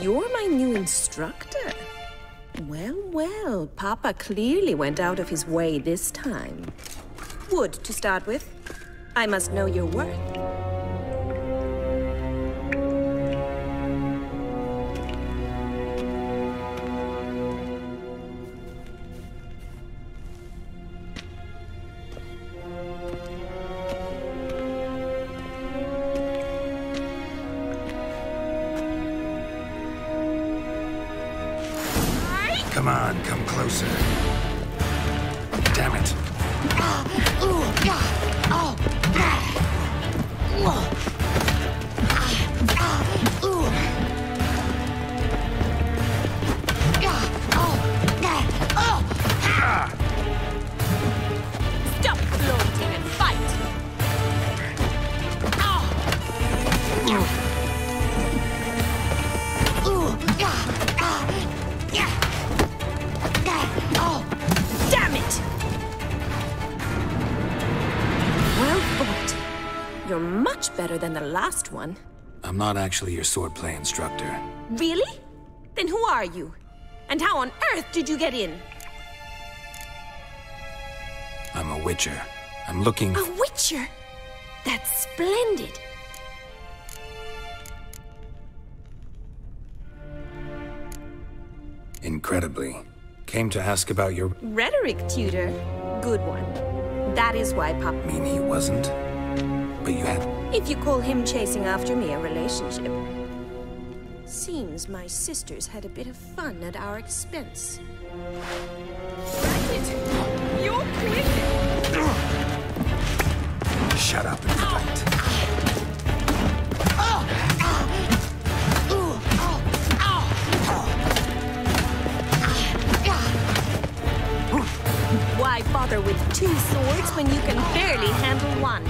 You're my new instructor. Well, well, Papa clearly went out of his way this time. Wood, to start with. I must know your worth. Come on, come closer. Damn it. much better than the last one. I'm not actually your swordplay instructor. Really? Then who are you? And how on earth did you get in? I'm a witcher. I'm looking... A witcher? That's splendid. Incredibly. Came to ask about your... Rhetoric tutor. Good one. That is why Papa... Mean he wasn't? But you had... If you call him chasing after me a relationship. Seems my sisters had a bit of fun at our expense. Racket! You're quick! Shut up and fight. Why bother with two swords when you can barely handle one?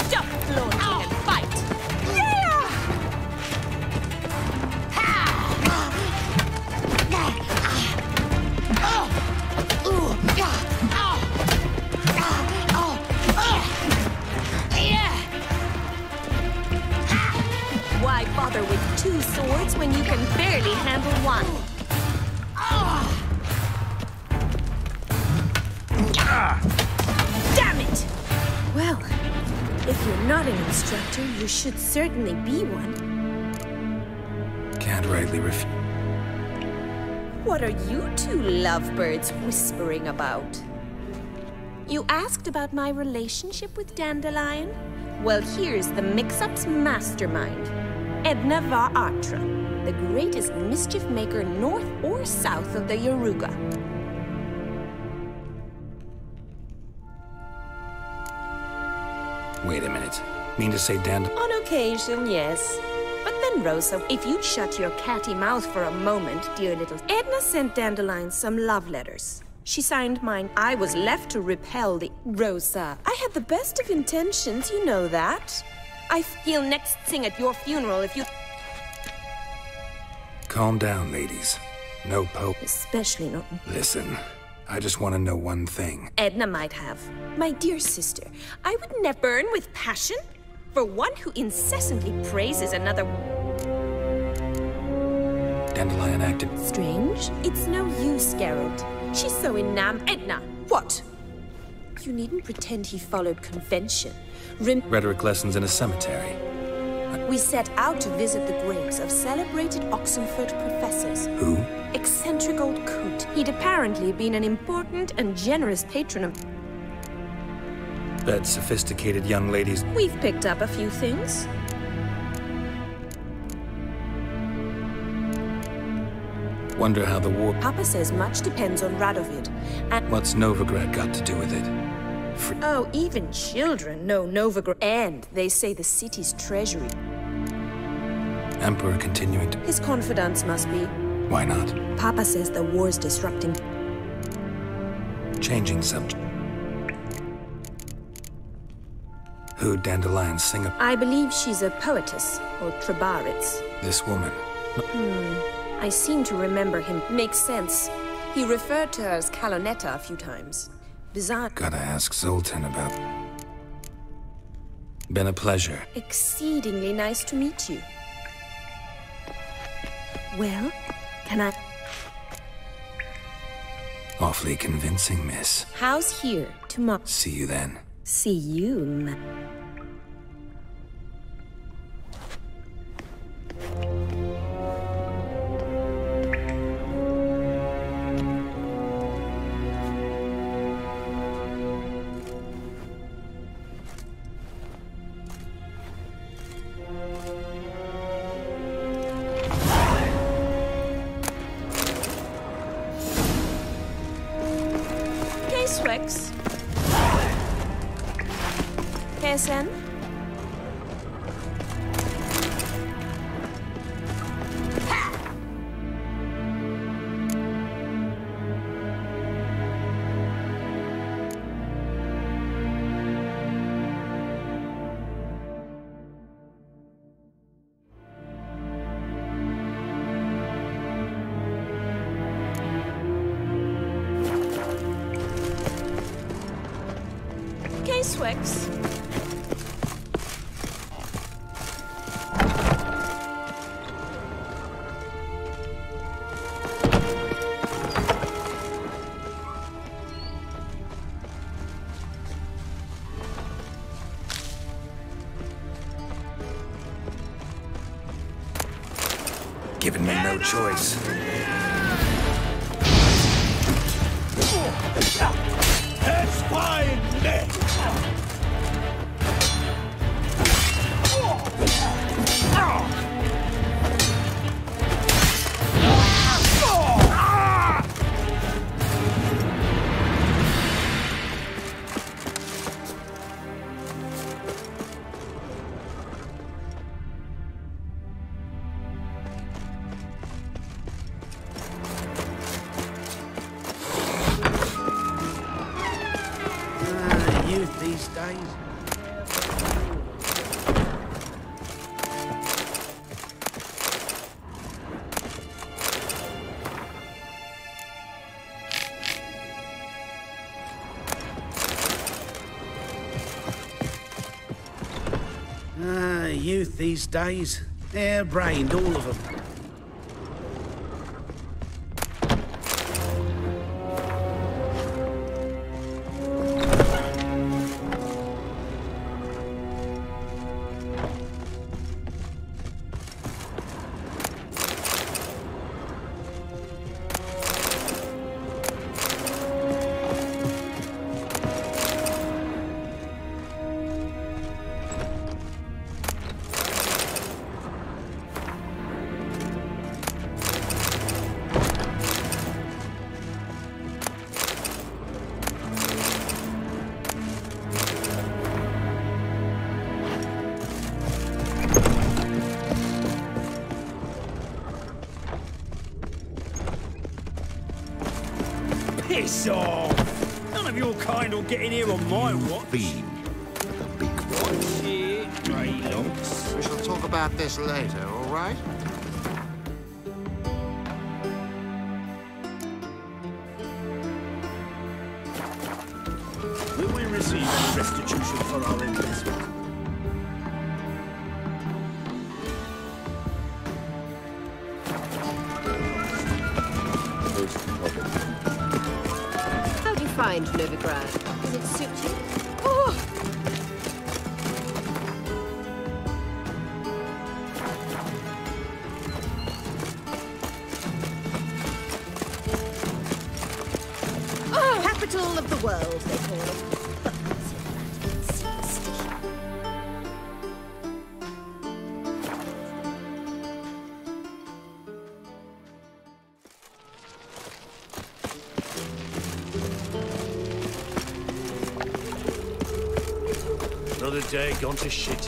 Stop flaunting and fight! Yeah! Why bother with two swords when you can barely handle one? Damn it! Well, if you're not an instructor, you should certainly be one. Can't rightly refuse. What are you two lovebirds whispering about? You asked about my relationship with Dandelion? Well, here's the mix-up's mastermind. Edna var Atra, the greatest mischief maker north or south of the Yaruga. Wait a minute. Mean to say On occasion, yes. But then, Rosa, if you'd shut your catty mouth for a moment, dear little... Edna sent Dandelion some love letters. She signed mine. I was left to repel the... Rosa, I had the best of intentions, you know that. He'll next sing at your funeral if you... Calm down, ladies. No Pope. Especially not... Listen, I just want to know one thing. Edna might have. My dear sister, I would never burn with passion for one who incessantly praises another... Dandelion acted... Strange? It's no use, Geralt. She's so enamored... Edna, what? You needn't pretend he followed convention. Rhetoric lessons in a cemetery. We set out to visit the graves of celebrated Oxenford professors. Who? Eccentric old coot. He'd apparently been an important and generous patron of... Bet sophisticated young ladies... We've picked up a few things. Wonder how the war... Papa says much depends on Radovid, and... What's Novigrad got to do with it? Oh, even children know Novigrad. And they say the city's treasury. Emperor continuing to... His confidants must be. Why not? Papa says the war's disrupting... Changing subject. Who Dandelion sing a... I believe she's a poetess, or Trebaritz. This woman. I seem to remember him. Makes sense. He referred to her as Calonetta a few times. Bizarre. Gotta ask Zoltan about... Been a pleasure. Exceedingly nice to meet you. Well, can I... Awfully convincing, miss. How's here tomorrow? See you then. See you, ma... Swex. KSN. okay, Swix? Given me no choice. It's fine! Youth these days. Youth these days. Hair-brained, all of them. Piss off! None of your kind will get in here on my watch. Beam. The big one. Shit, grey locks. We shall talk about this later, all right? Will we receive restitution for our investment? How do you find Novigrad? Does it suit you? Oh! Capital of the world, they call it. But what's in that superstition? Another day gone to shit.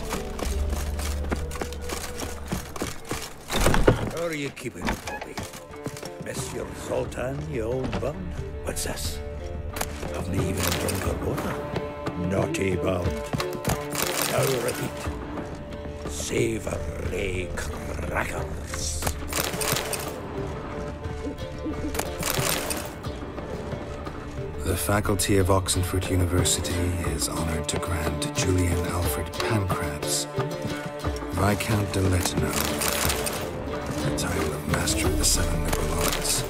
How are you keeping it, Bobby? Monsieur Zoltan, you old bum? What's this? Haven't even drunk her water. Naughty bound. Now repeat. Savoury crackers. The faculty of Oxenford University is honored to grant Julian Alfred Pancratz, Viscount de Letino, the title of Master of the Seven Liberal Arts.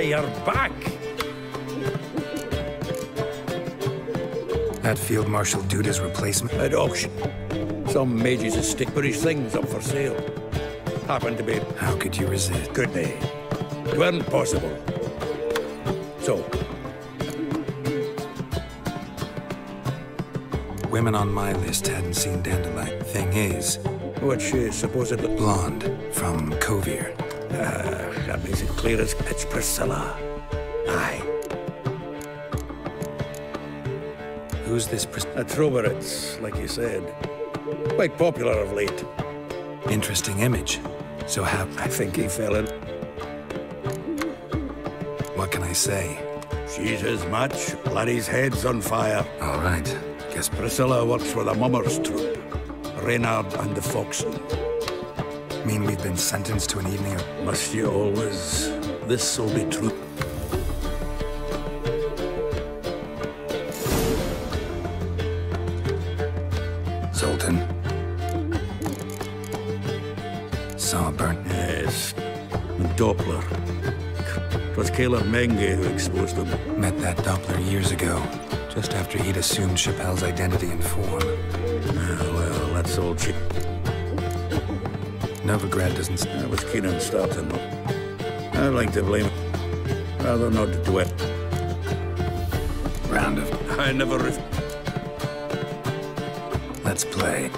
You're back! That Field Marshal Duda's replacement? At auction. Some mages of Stickbury's things up for sale. Happened to be... How could you resist? Could be. It weren't possible. So... Women on my list hadn't seen Dandelion. Thing is... What's she supposedly... Blonde, from Kovir. That makes it clear as it's Priscilla. Aye. Who's this A Troveritz, like you said. Quite popular of late. Interesting image. So how... I think he fell in. What can I say? She's his match. Larry's head's on fire. All right. Guess Priscilla works for the Mummers troupe. Reynard and the Foxen. Mean we've been sentenced to an evening of... Must you always? This'll be true. Zoltan. Saw burnt. Yes. The Doppler. It was Caleb Menge who exposed them. Met that Doppler years ago, just after he'd assumed Chappelle's identity and form. Ah, well, that's all cheap. Novigrad doesn't... I was keen on starting them. I'd like to blame him. Rather not do it. Round of... I never... Let's play.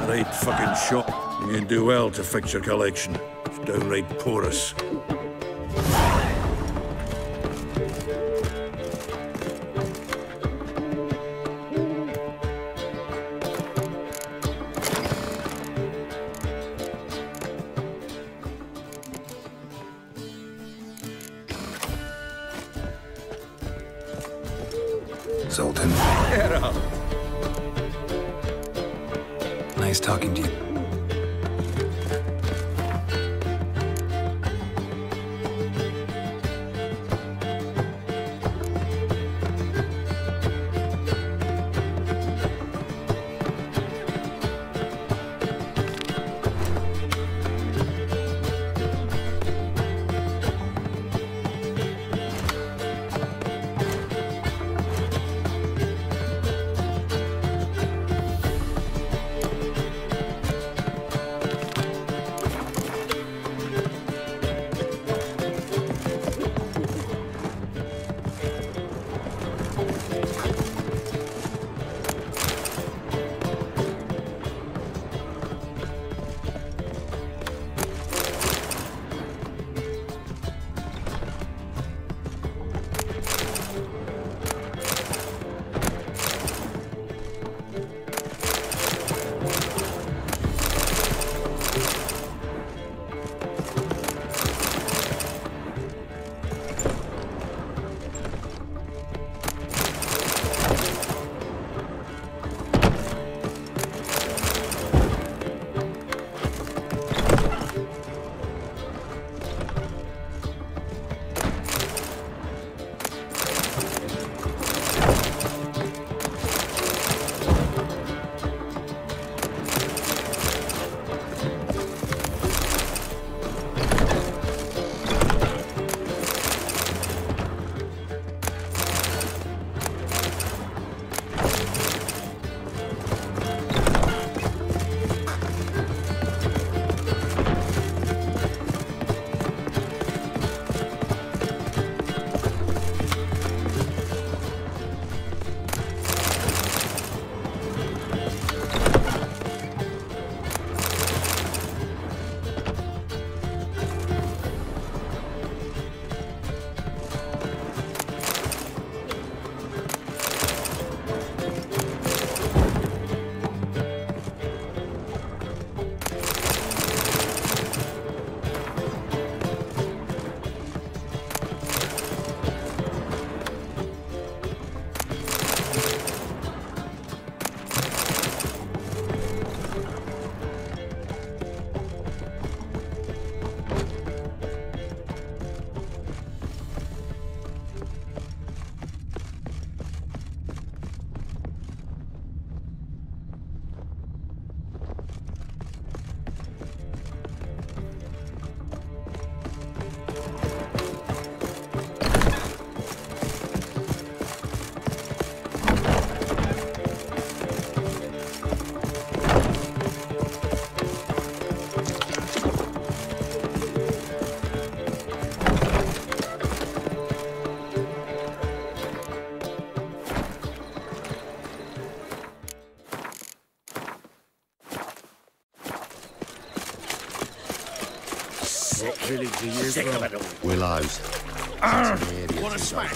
Right fucking shop. You do well to fix your collection. It's downright porous. Zoltan. Get up. Nice talking to you. village are you Sick of it all. Willows. What a smack!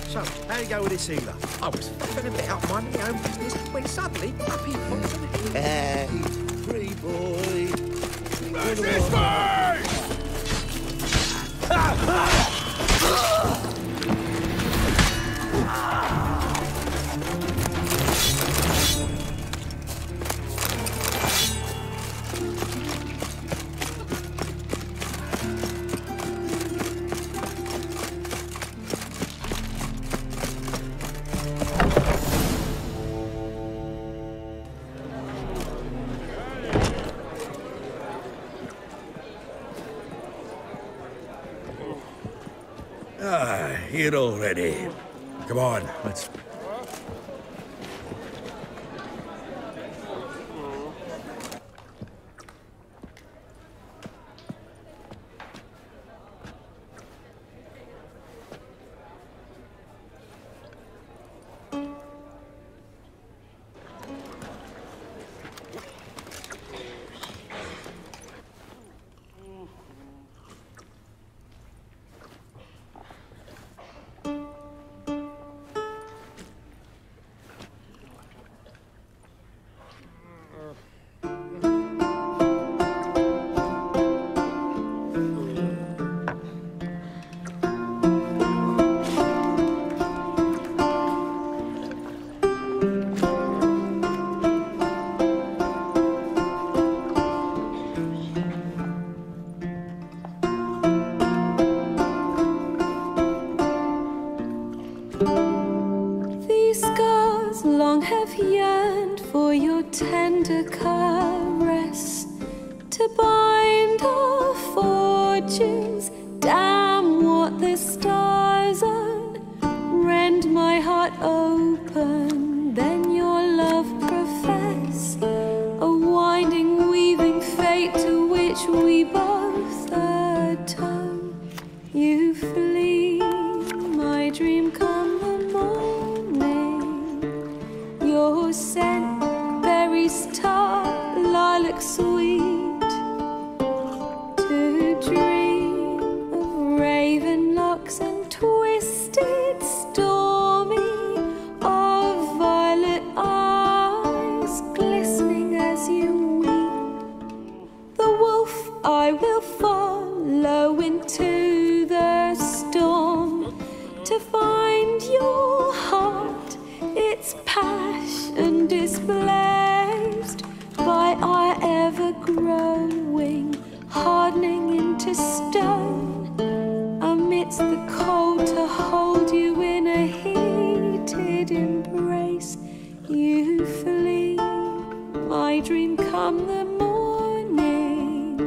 So, how you go with this healer? I was faffing about minding my own business when suddenly up he pops and heals. Hey, free boy. This way! Here already. Come on, let's... tender caress to bind our fortunes. Damn what the stars own. Rend my heart open, then your love profess. A winding, weaving fate to which we both atone. You flee, my dream come the morning. Your scent, berries tart, lilac sweet. To dream of raven locks and twisted, stormy, of violet eyes glistening as you weep. The wolf I will follow into the storm to find your heart, its passion displaced by our ever-growing, hardening into stone. Amidst the cold to hold you in a heated embrace, you flee, my dream come the morning.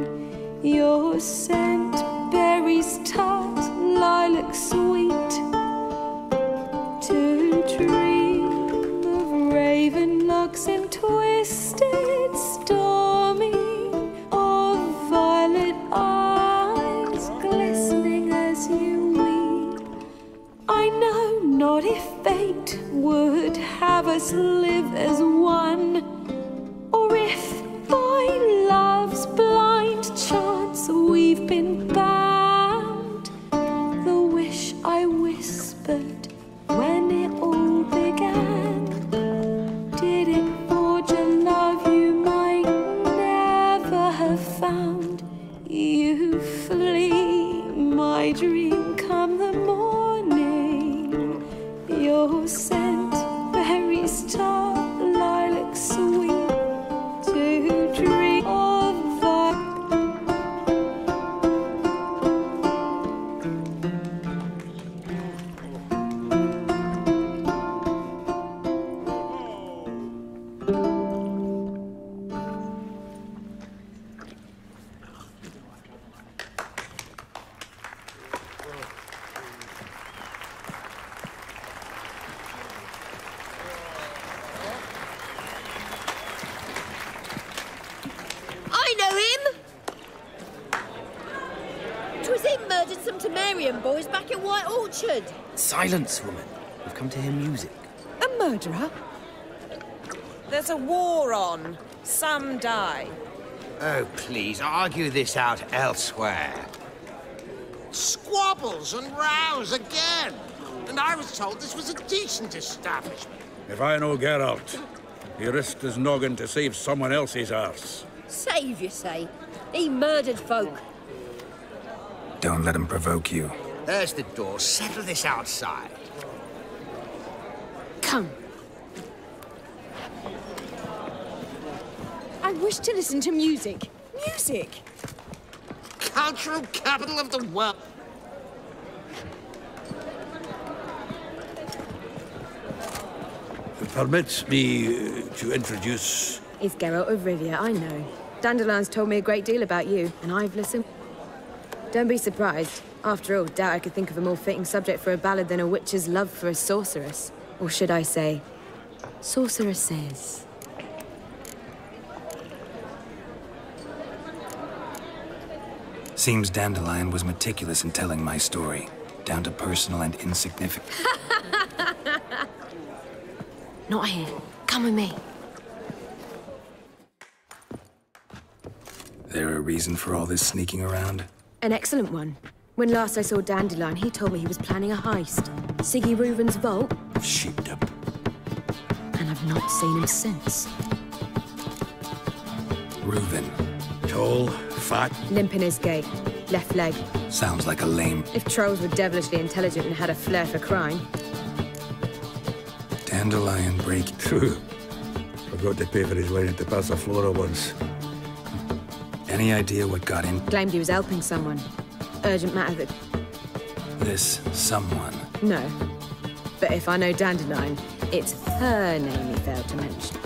Your scent, berries tart, lilac sweet. To dream of raven locks and twisted, stormy, of violet eyes glistening as you weep. I know not if fate would have us live as one, or if by love's blind chance we've been bound. The wish I whispered when it all began, did it forge a love you might never have found? You flee, my dream come the morning. Your scent, berries tart, lilac sweet. To dream of I know him! 'Twas him murdered some Temerian boys back at White Orchard. Silence, woman. We've come to hear music. A murderer? There's a war on. Some die. Oh, please, argue this out elsewhere. Squabbles and rows again. And I was told this was a decent establishment. If I know Geralt, he risked his noggin to save someone else's arse. Save, you say? He murdered folk. Don't let him provoke you. There's the door. Settle this outside. Come. I wish to listen to music. Music! Cultural capital of the world. Permits me to introduce... It's Geralt of Rivia, I know. Dandelion's told me a great deal about you, and I've listened. Don't be surprised. After all, doubt I could think of a more fitting subject for a ballad than a witch's love for a sorceress. Or should I say, sorceresses. Seems Dandelion was meticulous in telling my story, down to personal and insignificant. Not here. Come with me. There a reason for all this sneaking around? An excellent one. When last I saw Dandelion, he told me he was planning a heist. Siggy Reuven's vault. Sheepdom. And I've not seen him since. Reuven. Tall, fat. Limp in his gait. Left leg. Sounds like a lame... If trolls were devilishly intelligent and had a flair for crime. Dandelion break... True. Forgot to pay for his wine at the Passiflora once. Any idea what got in? Claimed he was helping someone. Urgent matter that... This someone? No. But if I know Dandelion, it's her name he failed to mention.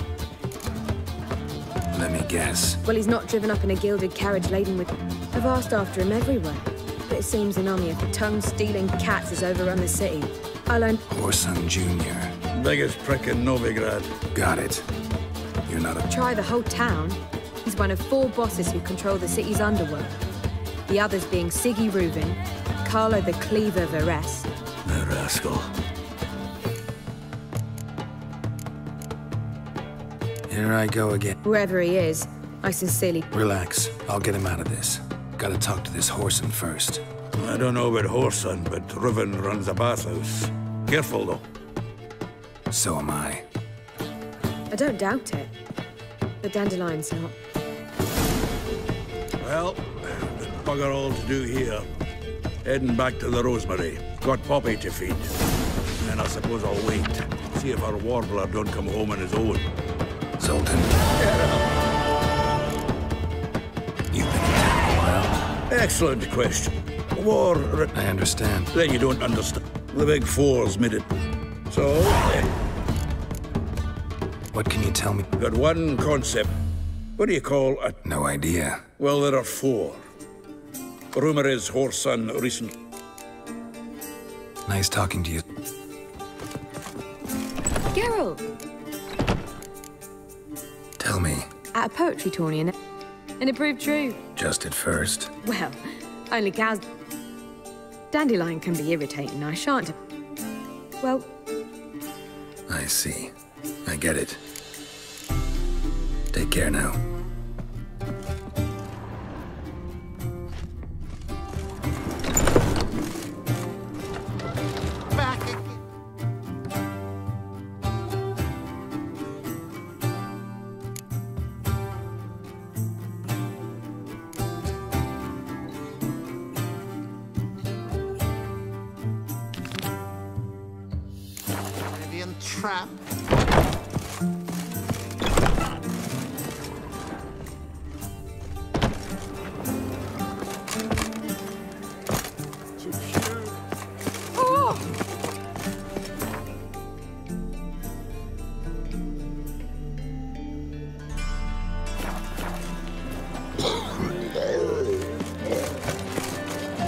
Let me guess. Well, he's not driven up in a gilded carriage laden with... I've asked after him everywhere. But it seems an army of tongue-stealing cats has overrun the city. I learned... Whoreson Jr. Biggest prick in Novigrad. Got it. You're not a... Try the whole town. He's one of 4 bosses who control the city's underworld. The others being Siggy Reuven, Carlo the Cleaver Varese. The rascal. Here I go again. Whoever he is, I sincerely... Relax. I'll get him out of this. Gotta talk to this Whoreson first. I don't know about Whoreson, but Reuven runs a bathhouse. Careful, though. So am I. I don't doubt it. But Dandelion's not. Well, there's bugger all to do here. Heading back to the Rosemary. Got Poppy to feed. And I suppose I'll wait. See if our warbler don't come home on his own. Zoltan. You've been in town a while. Excellent question. War... I understand. Then you don't understand. The Big Four's made it. So... What can you tell me? Got one concept. What do you call a... No idea. Well, there are 4. Rumor is Whoreson recent... Nice talking to you. Geralt! Tell me. At a poetry tourney, and it proved true. Just at first. Well, only cows... Dandelion can be irritating, I shan't... Well... I see. I get it. Take care now. Back again. Alien trap.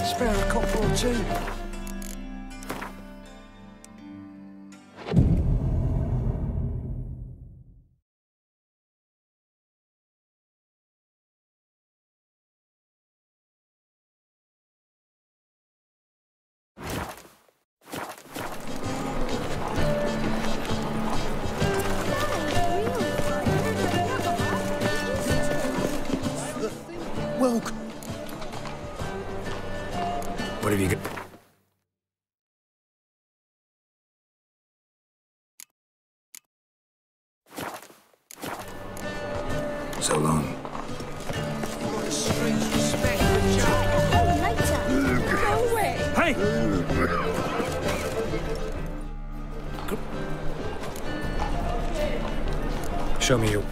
Spare a copper or 2. you go. So long. Hey! Show me you.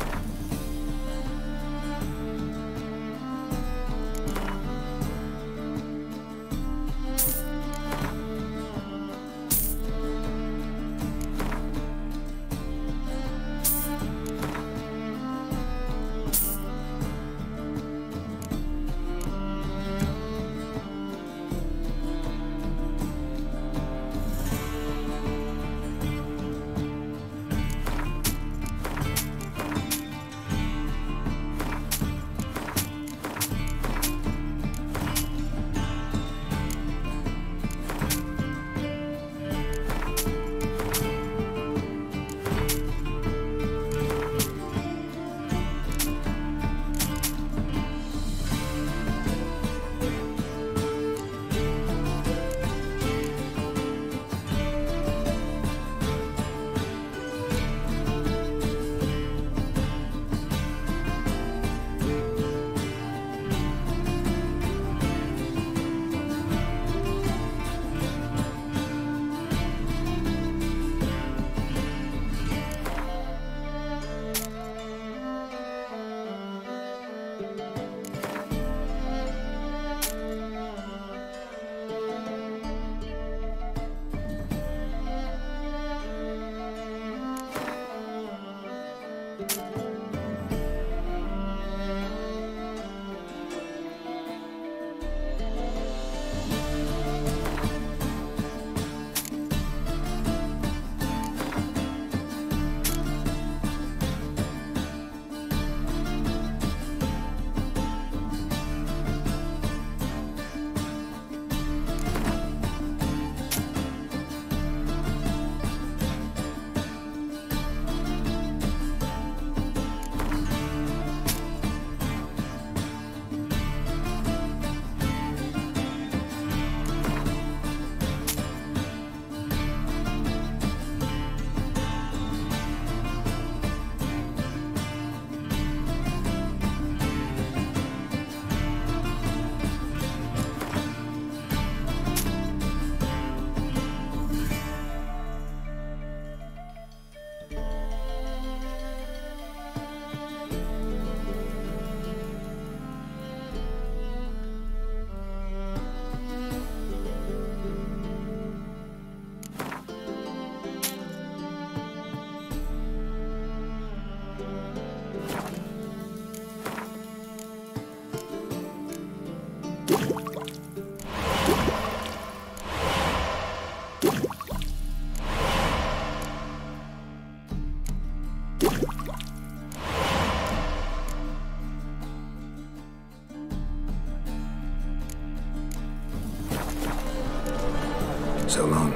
So long.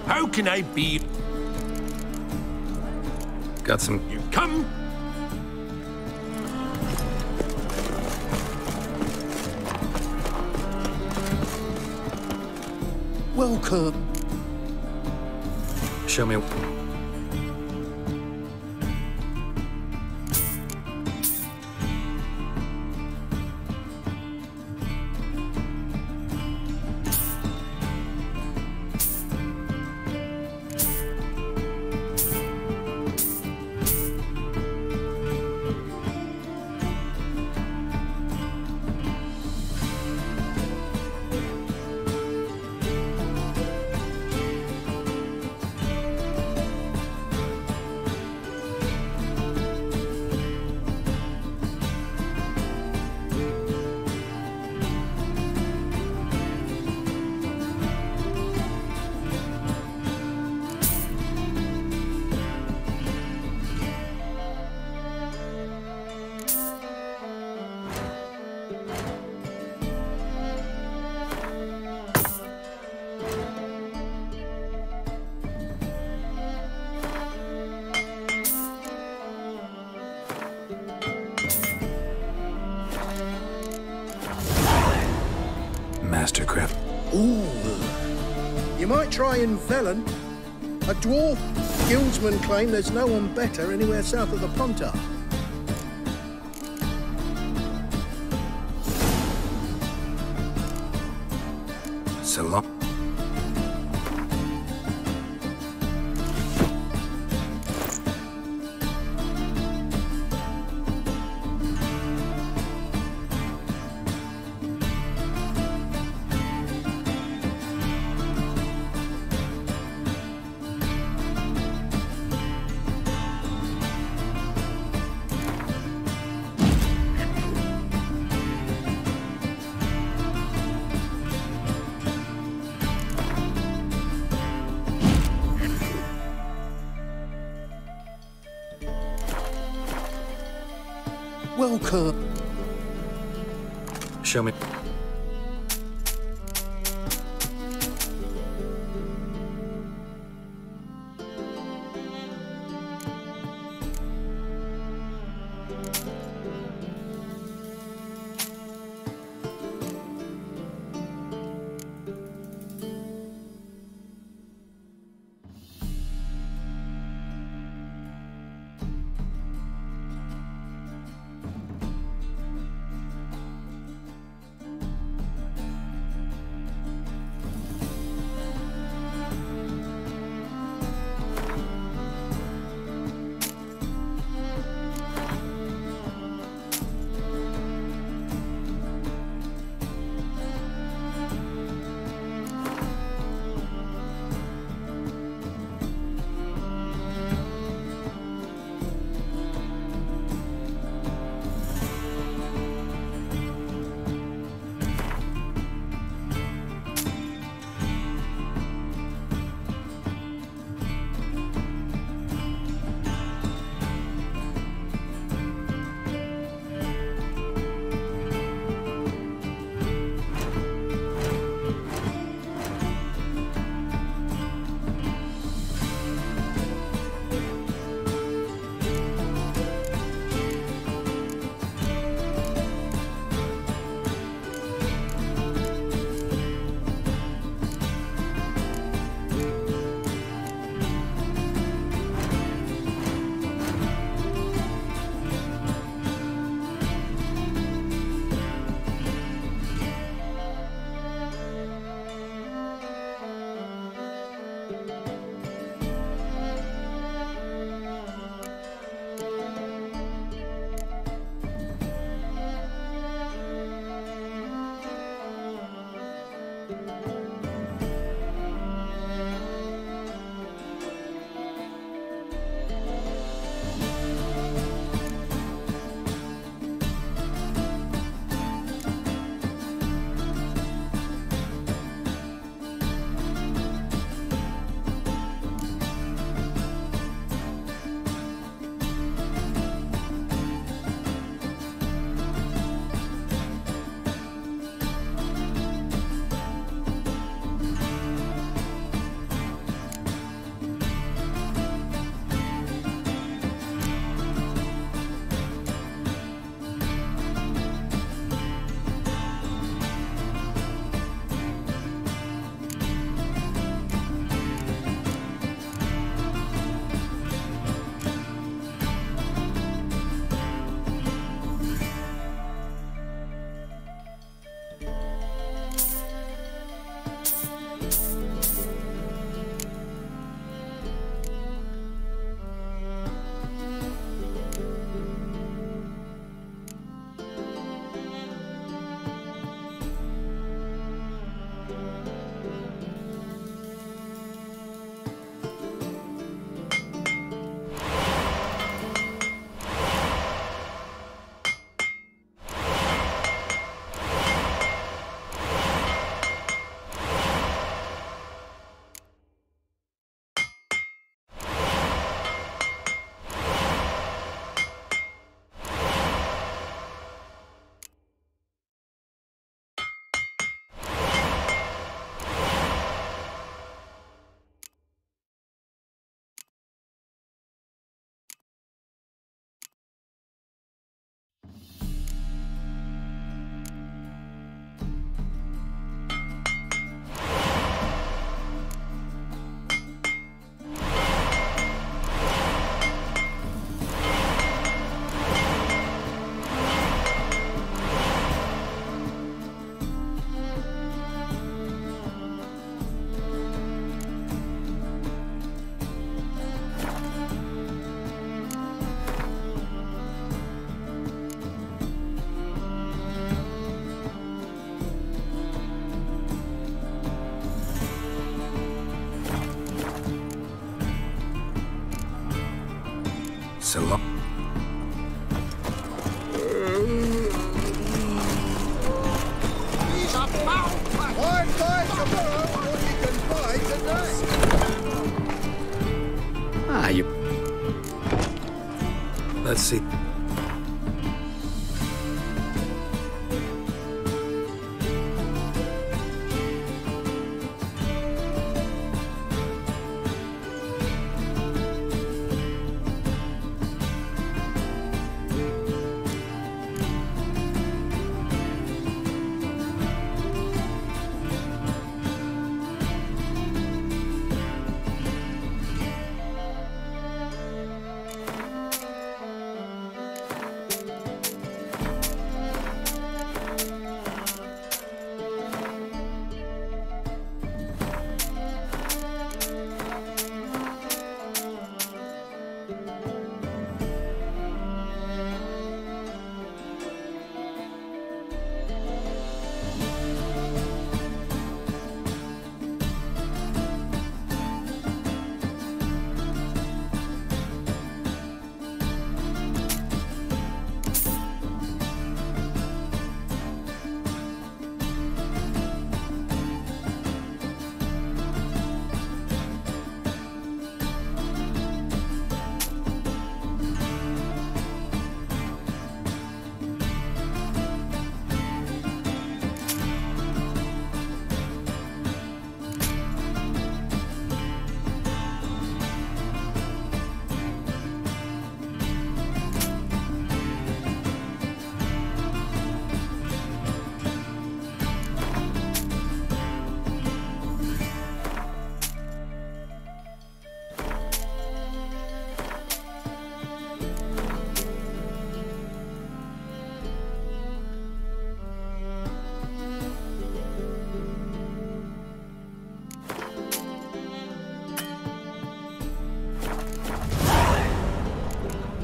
How can I be? Got some. You come. Welcome. Show me. Ooh. You might try in Velen. A dwarf guildsmen claim there's no one better anywhere south of the Pontar. So long. Welcome. Show me. so long. He's a foul pack. Buy tomorrow what you can buy today. Ah, you... Let's see.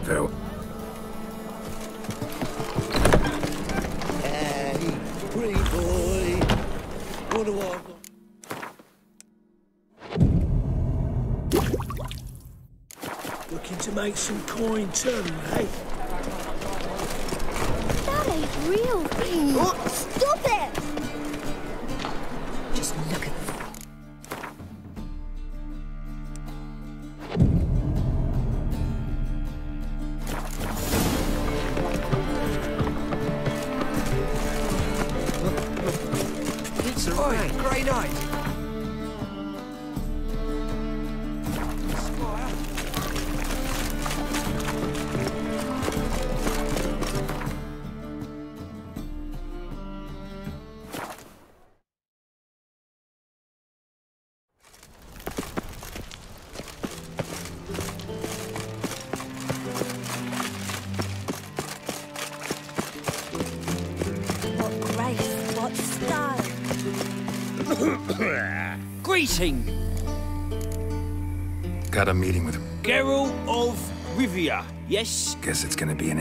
Farewell. Hey, pretty boy. Wanna walk? Looking to make some coin too, eh? That ain't real. Oh, stop it! Just look at It's a rain. Grey night. What grace, what style. Greeting, Got a meeting with him. Geralt of Rivia, yes? Guess it's gonna be an